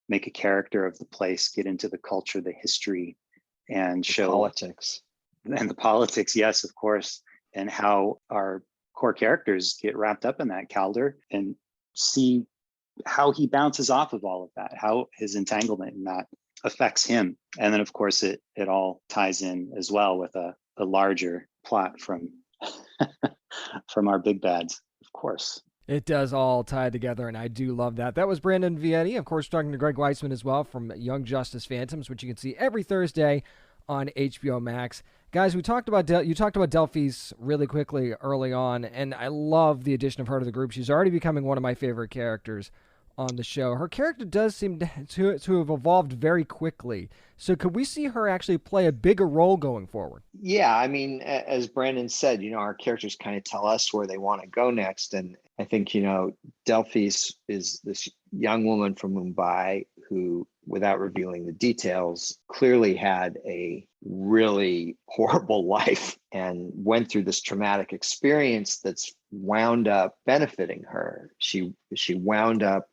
make a character of the place, get into the culture, the history, and show politics. And the politics, yes, of course, and how our core characters get wrapped up in that, Calder, and see how he bounces off of all of that, how his entanglement in that affects him. And then of course it all ties in as well with a larger plot from from our big bads, of course. It does all tie together, and I do love that. That was Brandon Vietti. Of course, talking to Greg Weisman as well from Young Justice Phantoms, which you can see every Thursday on HBO Max. Guys, you talked about Delphis really quickly early on, and I love the addition of her to the group. She's already becoming one of my favorite characters on the show. Her character does seem to have evolved very quickly. So could we see her actually play a bigger role going forward? Yeah, I mean, as Brandon said, our characters kind of tell us where they want to go next. And I think, Delphis is this young woman from Mumbai who, without revealing the details, clearly had a really horrible life and went through this traumatic experience that's wound up benefiting her. She wound up,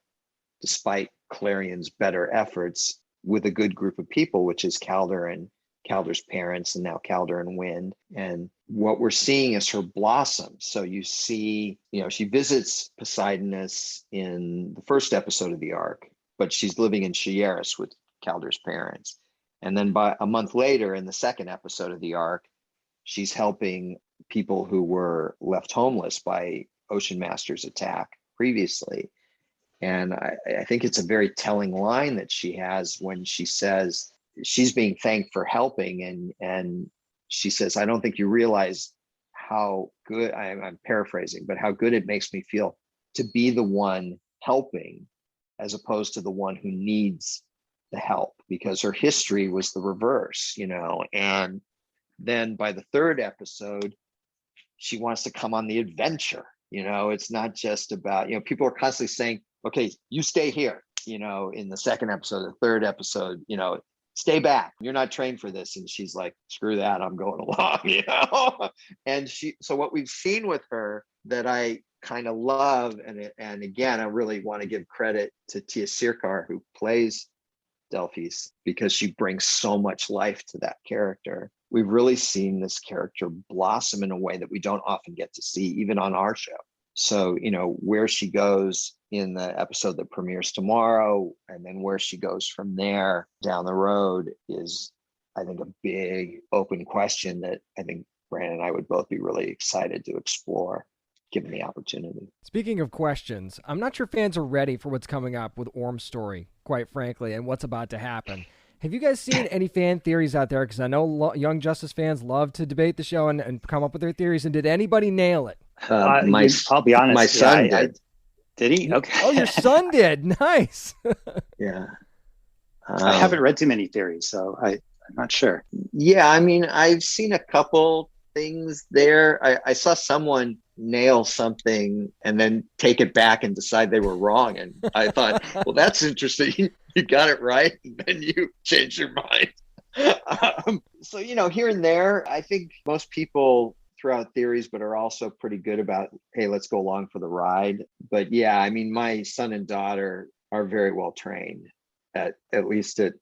despite Clarion's better efforts, with a good group of people, which is Calder and Calder's parents, and now Calder and Wind. And what we're seeing is her blossom. So you see, she visits Poseidonus in the first episode of the arc, but she's living in Sierras with Calder's parents. And then by a month later, in the second episode of the arc, she's helping people who were left homeless by Ocean Master's attack previously. And I think it's a very telling line that she has when she says she's being thanked for helping. And she says, I don't think you realize how good, I'm paraphrasing, but how good it makes me feel to be the one helping as opposed to the one who needs the help, because her history was the reverse, And then by the third episode, she wants to come on the adventure. It's not just about, people are constantly saying, okay, you stay here, in the second episode, the third episode, stay back. You're not trained for this. And she's like, screw that, I'm going along, And so what we've seen with her that I kind of love, and again, I really want to give credit to Tia Sircar, who plays Delphis, because she brings so much life to that character. We've really seen this character blossom in a way that we don't often get to see, even on our show. So, where she goes in the episode that premieres tomorrow, and then where she goes from there down the road is, I think, a big open question that I think Brandon and I would both be really excited to explore, given the opportunity. Speaking of questions, I'm not sure fans are ready for what's coming up with Orm's story, quite frankly, and what's about to happen. Have you guys seen any fan theories out there? Because I know Young Justice fans love to debate the show and come up with their theories. And did anybody nail it? I'll be honest. My son did. Did he? Okay. Oh, your son did. Nice. Yeah. I haven't read too many theories, so I'm not sure. Yeah, I mean, I've seen a couple things there. I saw someone nail something and then take it back and decide they were wrong. And I thought, well, that's interesting. You got it right, and then you change your mind. So, here and there, I think most people throw out theories, but are also pretty good about, hey, let's go along for the ride. But yeah, I mean, my son and daughter are very well trained at least at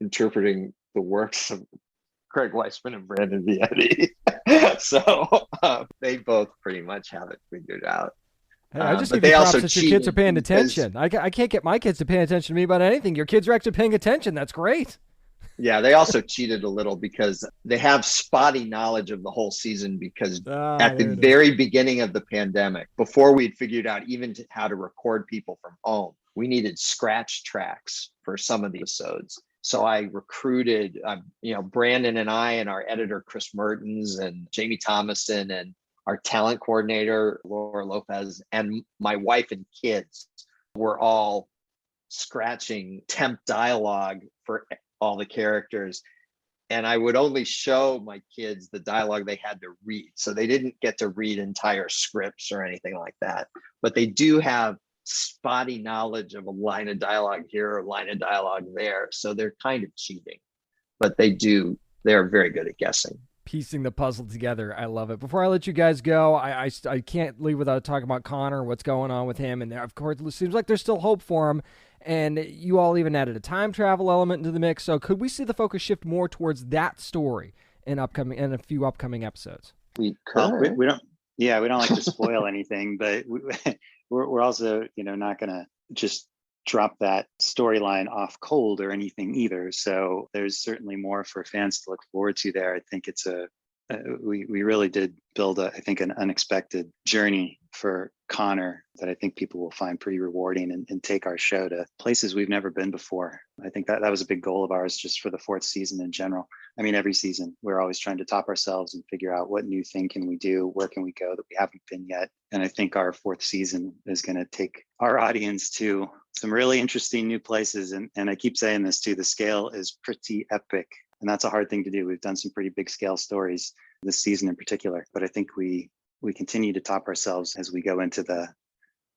interpreting the works of Craig Weisman and Brandon Vietti. So they both pretty much have it figured out. Hey, I just give you props that your kids are paying attention. I can't get my kids to pay attention to me about anything. Your kids are actually paying attention. That's great. Yeah, they also cheated a little because they have spotty knowledge of the whole season because at the very beginning of the pandemic, before we'd figured out even how to record people from home, we needed scratch tracks for some of the episodes. So I recruited, Brandon and I and our editor, Chris Mertens, and Jamie Thomason, and our talent coordinator, Laura Lopez, and my wife and kids were all scratching temp dialogue for all the characters. And I would only show my kids the dialogue they had to read. So they didn't get to read entire scripts or anything like that. But they do have spotty knowledge of a line of dialogue here or a line of dialogue there. So they're kind of cheating. But they're very good at guessing. Piecing the puzzle together. I love it. Before I let you guys go, I can't leave without talking about Connor, what's going on with him. And of course, it seems like there's still hope for him. And you all even added a time travel element into the mix. So could we see the focus shift more towards that story in a few upcoming episodes? We don't like to spoil anything, but we're also, not going to just drop that storyline off cold or anything either. So there's certainly more for fans to look forward to there. I think it's we really did build I think an unexpected journey for Connor that I think people will find pretty rewarding and take our show to places we've never been before. I think that was a big goal of ours just for the 4th season in general. I mean, every season we're always trying to top ourselves and figure out what new thing can we do, where can we go that we haven't been yet. And I think our 4th season is going to take our audience to some really interesting new places. And I keep saying this too, the scale is pretty epic. And that's a hard thing to do. We've done some pretty big scale stories this season in particular, but I think we continue to top ourselves as we go into the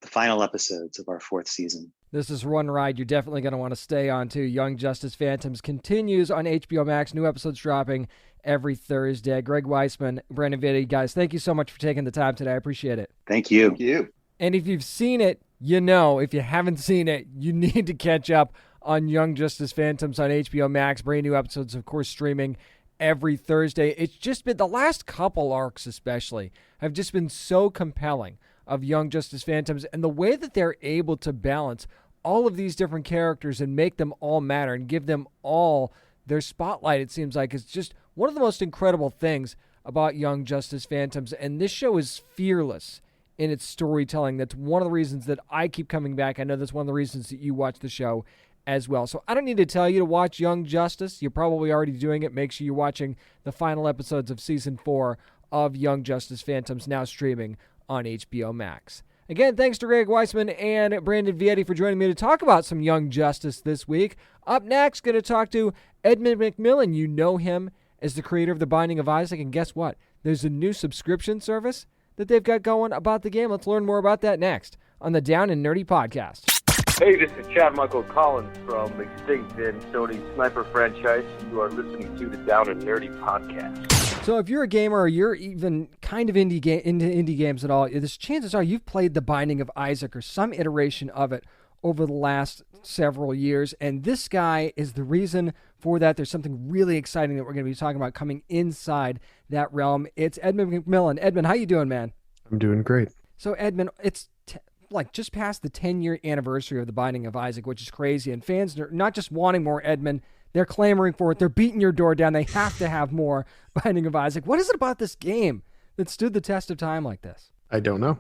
final episodes of our 4th season. This is one ride you're definitely going to want to stay on too. Young Justice Phantoms continues on HBO Max. New episodes dropping every Thursday. Greg Weisman, Brandon Vietti, guys, thank you so much for taking the time today. I appreciate it. Thank you. Thank you. And if you've seen it, you know. If you haven't seen it, you need to catch up on Young Justice Phantoms on HBO Max. Brand new episodes, of course, streaming every Thursday. It's just been, the last couple arcs especially, have just been so compelling of Young Justice Phantoms, and the way that they're able to balance all of these different characters and make them all matter and give them all their spotlight, it seems like, is just one of the most incredible things about Young Justice Phantoms. And this show is fearless in its storytelling. That's one of the reasons that I keep coming back. I know that's one of the reasons that you watch the show as well. So I don't need to tell you to watch Young Justice. You're probably already doing it. Make sure you're watching the final episodes of Season 4 of Young Justice Phantoms, now streaming on HBO Max. Again, thanks to Greg Weisman and Brandon Vietti for joining me to talk about some Young Justice this week. Up next, going to talk to Edmund McMillan. You know him as the creator of The Binding of Isaac, and guess what? There's a new subscription service that they've got going about the game. Let's learn more about that next on the Down and Nerdy podcast. Hey, this is Chad Michael Collins from Extinct and Sony Sniper franchise. You are listening to the Down and Nerdy podcast. So if you're a gamer or you're even kind of into indie games at all, there's chances are you've played The Binding of Isaac or some iteration of it over the last several years, and this guy is the reason for that. There's something really exciting that we're going to be talking about coming inside that realm. It's Edmund McMillan. Edmund, how you doing, man? I'm doing great. So Edmund, it's just past the 10-year anniversary of The Binding of Isaac, which is crazy, and fans are not just wanting more Edmund, they're clamoring for it. They're beating your door down. They have to have more Binding of Isaac. What is it about this game that stood the test of time like this? I don't know.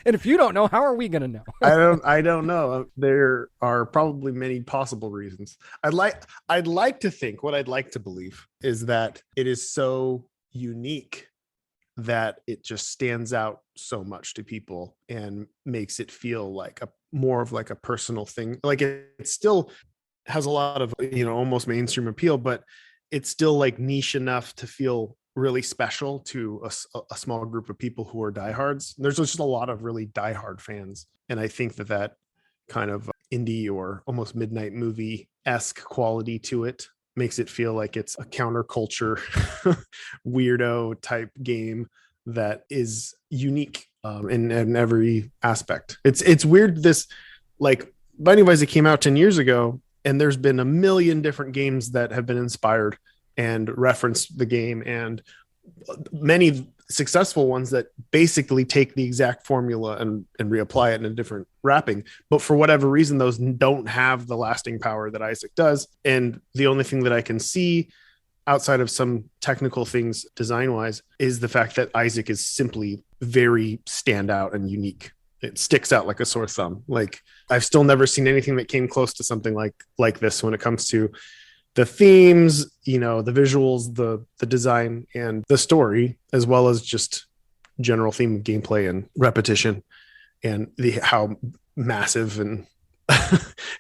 And if you don't know, how are we going to know? I don't know. There are probably many possible reasons. I'd like to think, what I'd like to believe is that it is so unique that it just stands out so much to people and makes it feel like more of a personal thing. Like it still has a lot of, almost mainstream appeal, but it's still niche enough to feel really special to a small group of people who are diehards. There's just a lot of really diehard fans. And I think that kind of indie or almost midnight movie-esque quality to it makes it feel like it's a counterculture weirdo type game that is unique in every aspect. It's weird. This Binding of Isaac came out 10 years ago, and there's been a million different games that have been inspired and reference the game, and many successful ones that basically take the exact formula and reapply it in a different wrapping. But for whatever reason, those don't have the lasting power that Isaac does. And the only thing that I can see outside of some technical things design-wise is the fact that Isaac is simply very standout and unique. It sticks out like a sore thumb. I've still never seen anything that came close to something like this when it comes to the themes, the visuals, the design, and the story, as well as just general theme of gameplay and repetition, and how massive and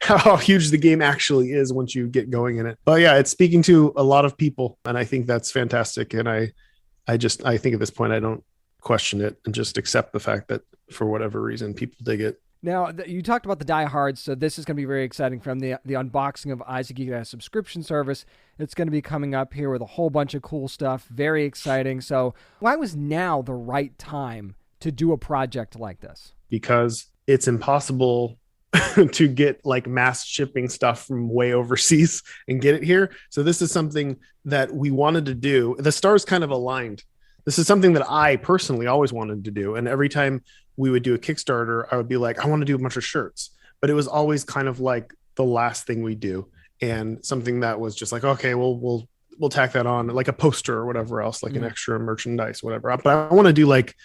how huge the game actually is once you get going in it. But yeah, it's speaking to a lot of people, and I think that's fantastic. And I think at this point I don't question it and just accept the fact that for whatever reason people dig it. Now, you talked about the diehards, so this is going to be very exciting from the unboxing of Isaac. You got a subscription service. It's going to be coming up here with a whole bunch of cool stuff. Very exciting. So why was now the right time to do a project like this? Because it's impossible to get mass shipping stuff from way overseas and get it here. So this is something that we wanted to do. The stars kind of aligned. This is something that I personally always wanted to do. And every time we would do a Kickstarter, I would be like, I want to do a bunch of shirts, but it was always kind of like the last thing we do, and something that was just like, okay, we'll tack that on, like a poster or whatever else, like an extra merchandise, whatever. But I want to do like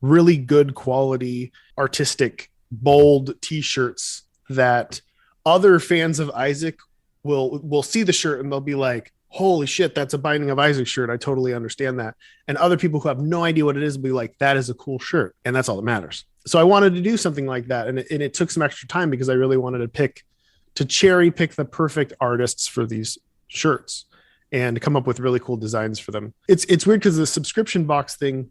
really good quality, artistic, bold t-shirts that other fans of Isaac will see the shirt and they'll be like, holy shit, that's a Binding of Isaac shirt. I totally understand that. And other people who have no idea what it is will be like, that is a cool shirt. And that's all that matters. So I wanted to do something like that. And it took some extra time because I really wanted to cherry pick the perfect artists for these shirts and come up with really cool designs for them. It's weird because the subscription box thing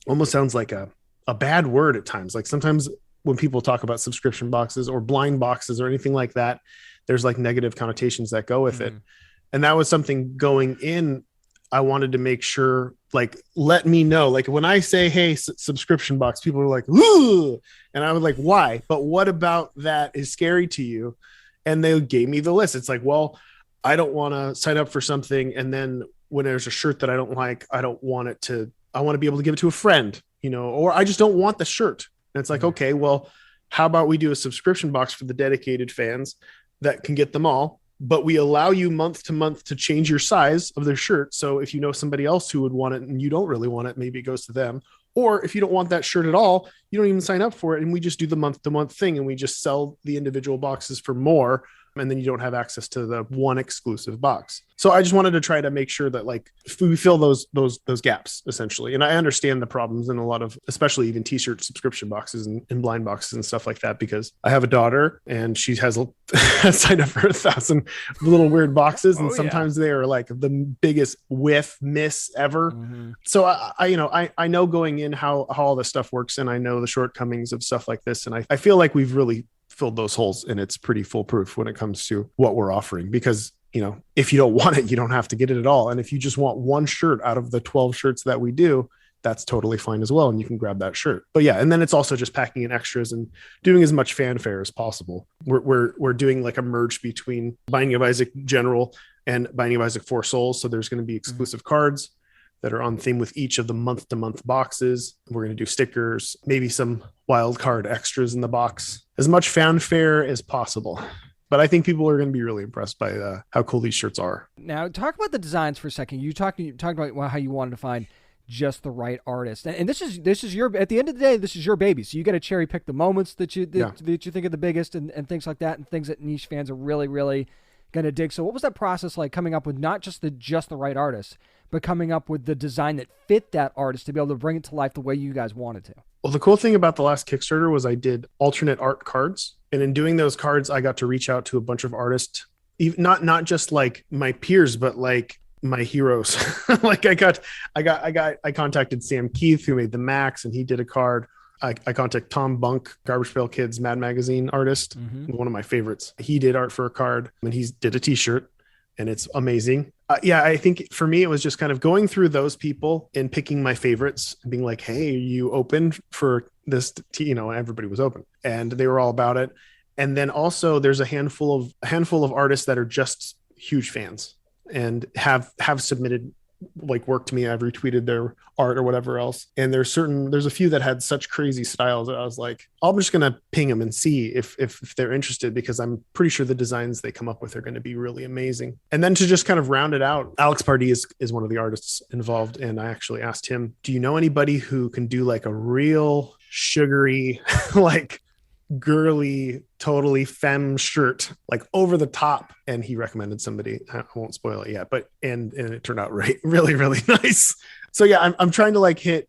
almost sounds like a bad word at times. Like sometimes when people talk about subscription boxes or blind boxes or anything like that, there's like negative connotations that go with it. And that was something going in. I wanted to make sure, like, let me know, like when I say, hey, subscription box, people are like, ooh, and I was like, why? But what about that is scary to you? And they gave me the list. It's like, well, I don't want to sign up for something, and then when there's a shirt that I don't like, I want to be able to give it to a friend, or I just don't want the shirt. And it's like, okay, well, how about we do a subscription box for the dedicated fans that can get them all, but we allow you month to month to change your size of their shirt. So if you know somebody else who would want it and you don't really want it, maybe it goes to them. Or if you don't want that shirt at all, you don't even sign up for it. And we just do the month to month thing, and we just sell the individual boxes for more. And then you don't have access to the one exclusive box. So I just wanted to try to make sure that like we fill those gaps essentially. And I understand the problems in a lot of, especially even t-shirt subscription boxes and blind boxes and stuff like that, because I have a daughter and she has signed up for 1,000 little weird boxes. And sometimes they are like the biggest miss ever. So I know going in how all this stuff works, and I know the shortcomings of stuff like this. And I feel like we've really filled those holes, and it's pretty foolproof when it comes to what we're offering, because if you don't want it, you don't have to get it at all. And if you just want one shirt out of the 12 shirts that we do, that's totally fine as well, and you can grab that shirt. But yeah, and then it's also just packing in extras and doing as much fanfare as possible. We're doing like a merge between Binding of Isaac General and Binding of Isaac Four Souls. So there's going to be exclusive cards that are on theme with each of the month-to-month boxes. We're going to do stickers, maybe some wild card extras in the box, as much fanfare as possible. But I think people are going to be really impressed by how cool these shirts are. Now, talk about the designs for a second. You talked about how you wanted to find just the right artist, and this is your, at the end of the day, this is your baby. So you got to cherry pick the moments that you think are the biggest, and things like that, and things that niche fans are really, really going to dig. So what was that process like, coming up with not just the right artist, but coming up with the design that fit that artist to be able to bring it to life the way you guys wanted to? Well, the cool thing about the last Kickstarter was I did alternate art cards. And in doing those cards, I got to reach out to a bunch of artists, even not just like my peers, but like my heroes. Like I contacted Sam Keith, who made the Max, and he did a card. I contacted Tom Bunk, Garbage Pail Kids Mad Magazine artist, one of my favorites. He did art for a card, and he did a t-shirt, and it's amazing. I think for me, it was just kind of going through those people and picking my favorites and being like, hey, are you open for this? Everybody was open and they were all about it. And then also there's a handful of artists that are just huge fans and have submitted like work to me. I've retweeted their art or whatever else. And there's a few that had such crazy styles that I was like, I'm just going to ping them and see if they're interested, because I'm pretty sure the designs they come up with are going to be really amazing. And then to just kind of round it out, Alex Pardee is one of the artists involved. And I actually asked him, do you know anybody who can do like a real sugary, like girly, totally femme shirt, like over the top? And he recommended somebody. I won't spoil it yet, but and it turned out really, really nice. So yeah, I'm trying to like hit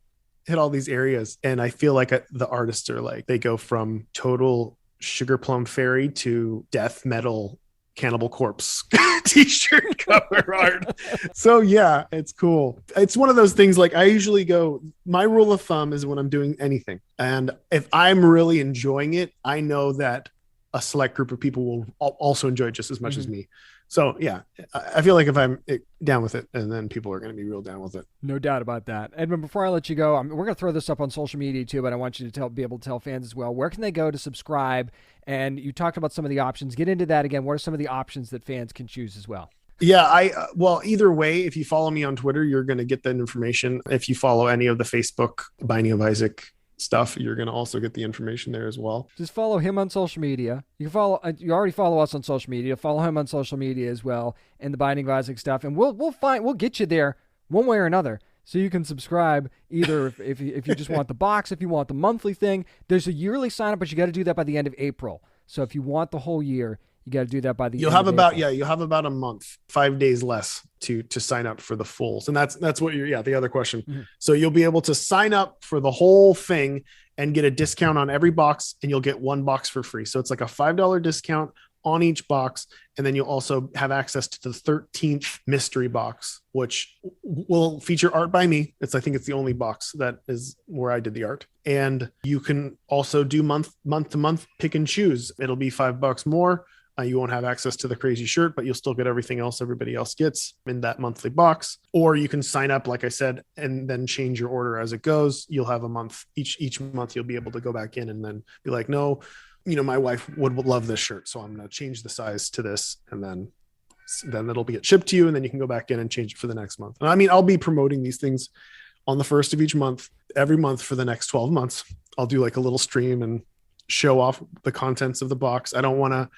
all these areas, and I feel like the artists are like, they go from total Sugar Plum Fairy to death metal Cannibal Corpse t-shirt cover art. So yeah, it's cool. It's one of those things, like I usually go, my rule of thumb is when I'm doing anything, and if I'm really enjoying it, I know that a select group of people will also enjoy it just as much as me. So yeah, I feel like if I'm down with it, and then people are going to be real down with it. No doubt about that. Edmund, before I let you go, we're going to throw this up on social media too, but I want you to be able to tell fans as well, where can they go to subscribe? And you talked about some of the options. Get into that again. What are some of the options that fans can choose as well? Yeah, well, either way, if you follow me on Twitter, you're going to get that information. If you follow any of the Facebook Binding of Isaac stuff, you're going to also get the information there as well. Just follow him on social media. You can follow. You already follow us on social media. Follow him on social media as well, and the Binding of Isaac stuff, and we'll get you there one way or another. So you can subscribe either if you just want the box, if you want the monthly thing. There's a yearly sign up, but you got to do that by the end of April. So if you want the whole year, you got to do that by the. You'll have about a month, 5 days less to sign up for the fulls, and that's what the other question. Mm-hmm. So you'll be able to sign up for the whole thing and get a discount on every box, and you'll get one box for free. So it's like a $5 discount on each box, and then you'll also have access to the 13th mystery box, which will feature art by me. I think it's the only box that is where I did the art. And you can also do month to month pick and choose. It'll be $5 more. You won't have access to the crazy shirt, but you'll still get everything else everybody else gets in that monthly box. Or you can sign up, like I said, and then change your order as it goes. You'll have a month. Each month you'll be able to go back in and then be like, no, my wife would love this shirt, so I'm going to change the size to this, and then it'll get shipped to you, and then you can go back in and change it for the next month. And I mean, I'll be promoting these things on the first of each month, every month for the next 12 months. I'll do like a little stream and show off the contents of the box. I don't want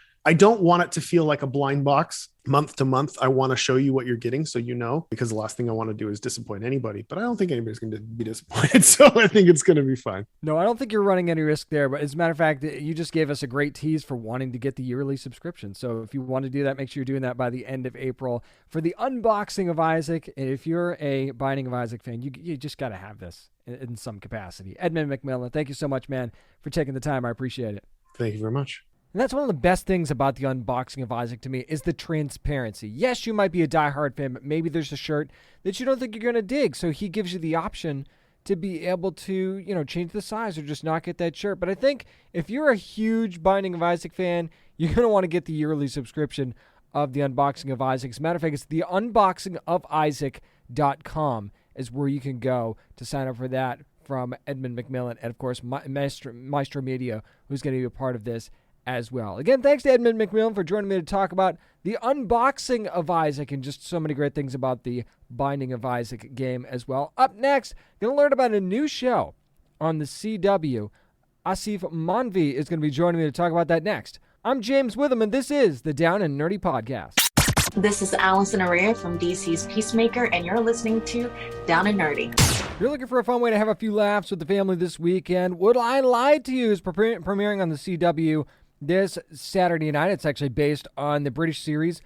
it to feel like a blind box month to month. I want to show you what you're getting, so because the last thing I want to do is disappoint anybody, but I don't think anybody's going to be disappointed. So I think it's going to be fine. No, I don't think you're running any risk there, but as a matter of fact, you just gave us a great tease for wanting to get the yearly subscription. So if you want to do that, make sure you're doing that by the end of April for the unboxing of Isaac. And if you're a Binding of Isaac fan, you just got to have this in some capacity. Edmund McMillan, thank you so much, man, for taking the time. I appreciate it. Thank you very much. And that's one of the best things about the unboxing of Isaac to me is the transparency. Yes, you might be a diehard fan, but maybe there's a shirt that you don't think you're going to dig. So he gives you the option to be able to, change the size or just not get that shirt. But I think if you're a huge Binding of Isaac fan, you're going to want to get the yearly subscription of the Unboxing of Isaac. As a matter of fact, it's the unboxingoфisaac.com is where you can go to sign up for that from Edmund McMillan and, of course, Maestro Media, who's going to be a part of this as well. Again, thanks to Edmund McMillan for joining me to talk about the unboxing of Isaac and just so many great things about the Binding of Isaac game as well. Up next, going to learn about a new show on the CW. Asif Manvi is going to be joining me to talk about that next. I'm James Witham, and this is the Down and Nerdy Podcast. This is Allison Araya from DC's Peacemaker, and you're listening to Down and Nerdy. If you're looking for a fun way to have a few laughs with the family this weekend, Would I Lie to You is premiering on the CW this Saturday night. It's actually based on the British series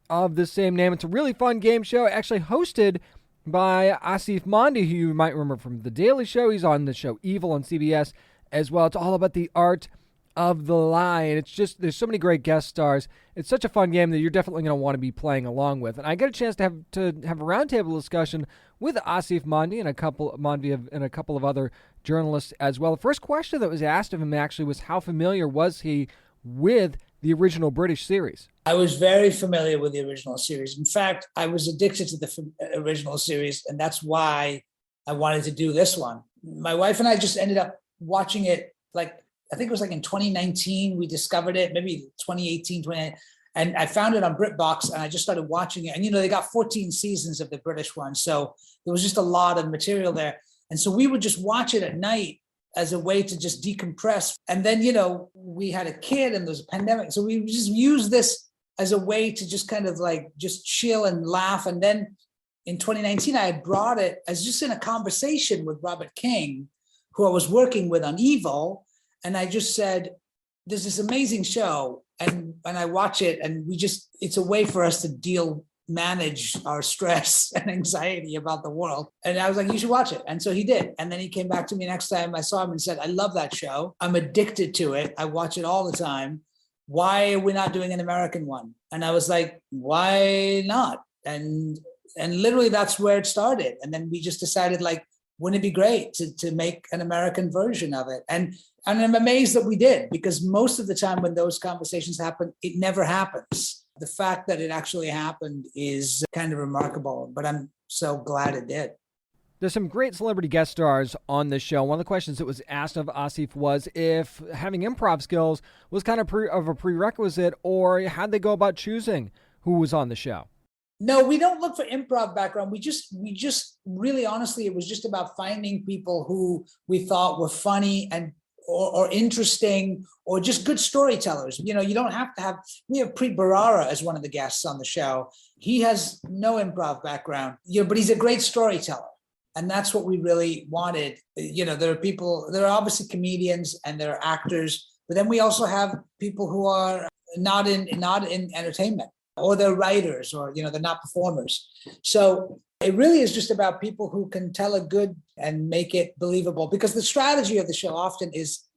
of the same name. It's a really fun game show, actually hosted by Asif Mandi, who you might remember from The Daily Show. He's on the show Evil on CBS as well. It's all about the art of the lie, and it's just, there's so many great guest stars. It's such a fun game that you're definitely going to want to be playing along with. And I get a chance to have a roundtable discussion with Asif Mandi and a couple of other journalists as well. The first question that was asked of him actually was, how familiar was he with the original British series? I was very familiar with the original series. In fact, I was addicted to the original series, and that's why I wanted to do this one. My wife and I just ended up watching it, I think it was in 2019, we discovered it, maybe 2018, 2019. And I found it on BritBox, and I just started watching it. And, they got 14 seasons of the British one. So there was just a lot of material there. And so we would just watch it at night as a way to just decompress. And then, we had a kid and there was a pandemic. So we just used this as a way to just kind of just chill and laugh. And then in 2019, I had brought it as just in a conversation with Robert King, who I was working with on Evil. And I just said, there's this amazing show, and I watch it, and it's a way for us to manage our stress and anxiety about the world. And I was like, you should watch it. And so he did. And then he came back to me next time I saw him and said, I love that show. I'm addicted to it. I watch it all the time. Why are we not doing an American one? And I was like, why not? And literally that's where it started. And then we just decided, wouldn't it be great to make an American version of it? And I'm amazed that we did, because most of the time when those conversations happen, it never happens. The fact that it actually happened is kind of remarkable, but I'm so glad it did. There's some great celebrity guest stars on this show. One of the questions that was asked of Asif was if having improv skills was kind of a prerequisite, or how'd they go about choosing who was on the show? No, we don't look for improv background. We just really honestly, it was just about finding people who we thought were funny and or interesting or just good storytellers. You know, you don't have to have, we have Preet Bharara as one of the guests on the show. He has no improv background, you know, but he's a great storyteller. And that's what we really wanted. You know, there are obviously comedians and there are actors, but then we also have people who are not in entertainment, or they're writers, or, you know, they're not performers. So it really is just about people who can tell a good and make it believable, because the strategy of the show often is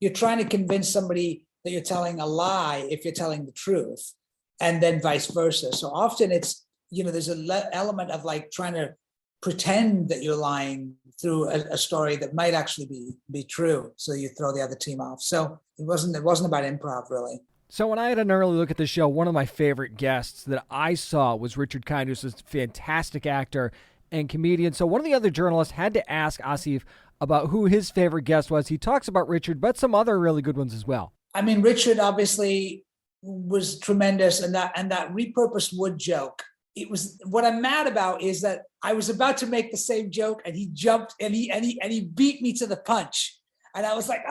you're trying to convince somebody that you're telling a lie if you're telling the truth, and then vice versa. So often it's, you know, there's an element of like trying to pretend that you're lying through a story that might actually be true. So you throw the other team off. So it wasn't about improv, really. So when I had an early look at the show, one of my favorite guests that I saw was Richard Kind, who's a fantastic actor and comedian. So one of the other journalists had to ask Asif about who his favorite guest was. He talks about Richard, but some other really good ones as well. I mean, Richard obviously was tremendous, and that repurposed wood joke. It was, what I'm mad about is that I was about to make the same joke and he jumped and he beat me to the punch. And I was like,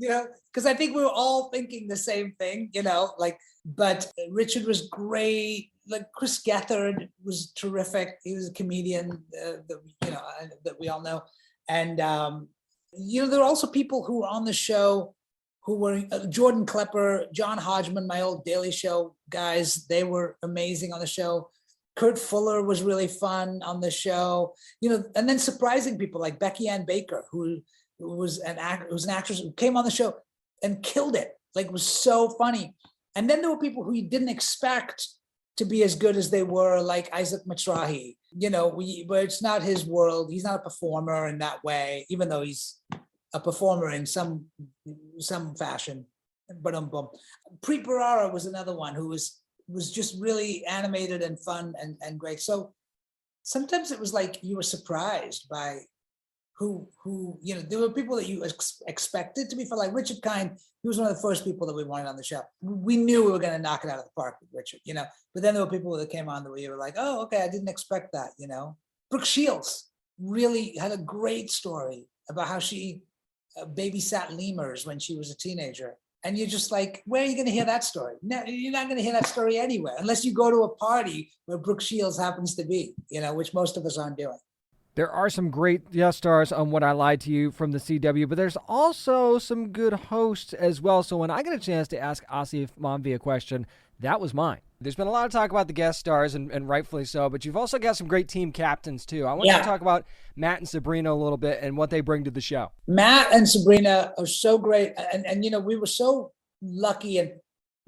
you know, because I think we were all thinking the same thing, you know, like, but Richard was great. Like Chris Gethard was terrific. He was a comedian that we all know. And, you know, there are also people who were on the show who were Jordan Klepper, John Hodgman, my old Daily Show guys. They were amazing on the show. Kurt Fuller was really fun on the show, you know, and then surprising people like Becky Ann Baker, who was an actress who came on the show and killed it. Like, was so funny. And then there were people who you didn't expect to be as good as they were, like Isaac Mizrahi. You know, but it's not his world. He's not a performer in that way, even though he's a performer in some fashion. But Preet Bharara was another one who was just really animated and fun and great. So sometimes it was like you were surprised by who, you know, there were people that you expected to be fun. Like Richard Kind, he was one of the first people that we wanted on the show. We knew we were going to knock it out of the park with Richard, you know, but then there were people that came on that we were like, oh, okay, I didn't expect that, you know. Brooke Shields really had a great story about how she babysat lemurs when she was a teenager. And you're just like, where are you going to hear that story? No, you're not going to hear that story anywhere, unless you go to a party where Brooke Shields happens to be, you know, which most of us aren't doing. There are some great guest stars on What I Lied to You from the CW, but there's also some good hosts as well. So when I get a chance to ask Asif Manvi a question, that was mine. There's been a lot of talk about the guest stars, and rightfully so, but you've also got some great team captains, too. I want to talk about Matt and Sabrina a little bit and what they bring to the show. Matt and Sabrina are so great. And you know, we were so lucky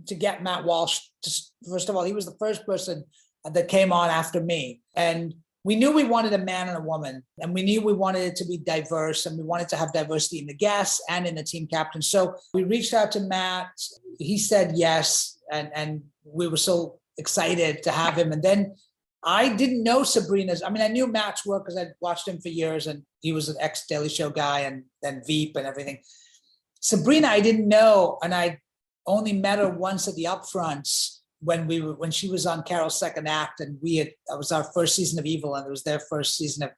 to get Matt Walsh. First of all, he was the first person that came on after me. And we knew we wanted a man and a woman, and we knew we wanted it to be diverse, and we wanted to have diversity in the guests and in the team captain. So we reached out to Matt. He said yes, and we were so excited to have him. And then I didn't know Sabrina's. I mean, I knew Matt's work because I'd watched him for years, and he was an ex-Daily Show guy and then Veep and everything. Sabrina, I didn't know, and I only met her once at the upfronts when she was on Carol's second act, and that was our first season of Evil, and it was their first season of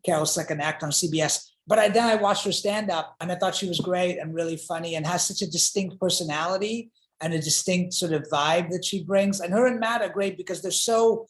Carol's second act on CBS. But then I watched her stand up, and I thought she was great and really funny and has such a distinct personality and a distinct sort of vibe that she brings. And her and Matt are great because they're so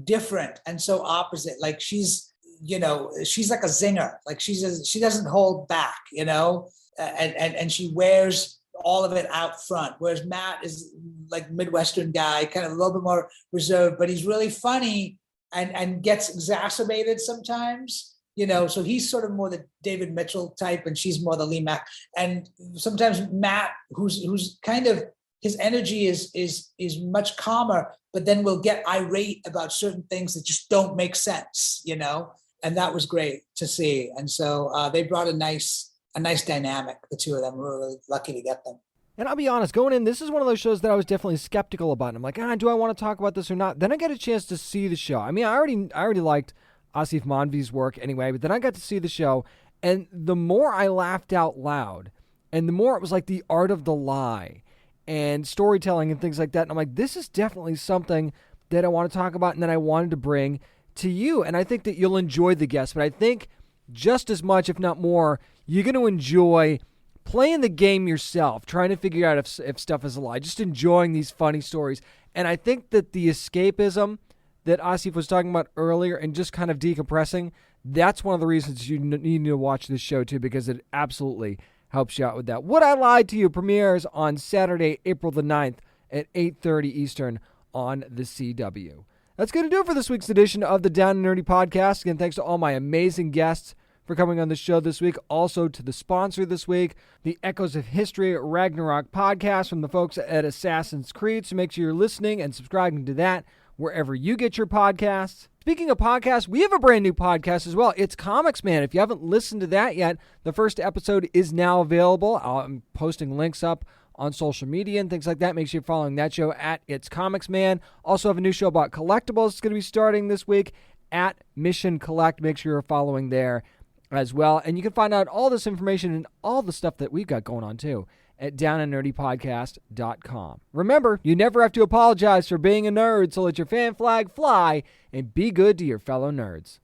different and so opposite. Like she's like a zinger. Like she doesn't hold back, you know, and she wears all of it out front. Whereas Matt is like Midwestern guy, kind of a little bit more reserved, but he's really funny and gets exacerbated sometimes, you know. So he's sort of more the David Mitchell type, and she's more the Lee Mack. And sometimes Matt, who's kind of, his energy is much calmer, but then will get irate about certain things that just don't make sense, you know. And that was great to see. And so they brought a nice dynamic, the two of them. We were really lucky to get them. And I'll be honest, going in, this is one of those shows that I was definitely skeptical about. And I'm like, do I want to talk about this or not? Then I got a chance to see the show. I mean, I already liked Asif Manvi's work anyway, but then I got to see the show, and the more I laughed out loud, and the more it was like the art of the lie and storytelling and things like that. And I'm like, this is definitely something that I want to talk about and that I wanted to bring to you. And I think that you'll enjoy the guests, but I think just as much, if not more, you're going to enjoy playing the game yourself, trying to figure out if stuff is a lie, just enjoying these funny stories. And I think that the escapism that Asif was talking about earlier and just kind of decompressing, that's one of the reasons you need to watch this show too, because it absolutely helps you out with that. Would I Lie to You premieres on Saturday, April the 9th at 8:30 Eastern on the CW. That's going to do it for this week's edition of the Down and Nerdy Podcast. Again, thanks to all my amazing guests for coming on the show this week. Also to the sponsor this week, the Echoes of History Ragnarok podcast from the folks at Assassin's Creed. So make sure you're listening and subscribing to that wherever you get your podcasts. Speaking of podcasts, we have a brand new podcast as well. It's Comics Man. If you haven't listened to that yet, the first episode is now available. I'm posting links up on social media and things like that. Make sure you're following that show at It's Comics Man. Also have a new show about collectibles. It's going to be starting this week at Mission Collect. Make sure you're following there as well. And you can find out all this information and all the stuff that we've got going on too at downandnerdypodcast.com. Remember, you never have to apologize for being a nerd, so let your fan flag fly and be good to your fellow nerds.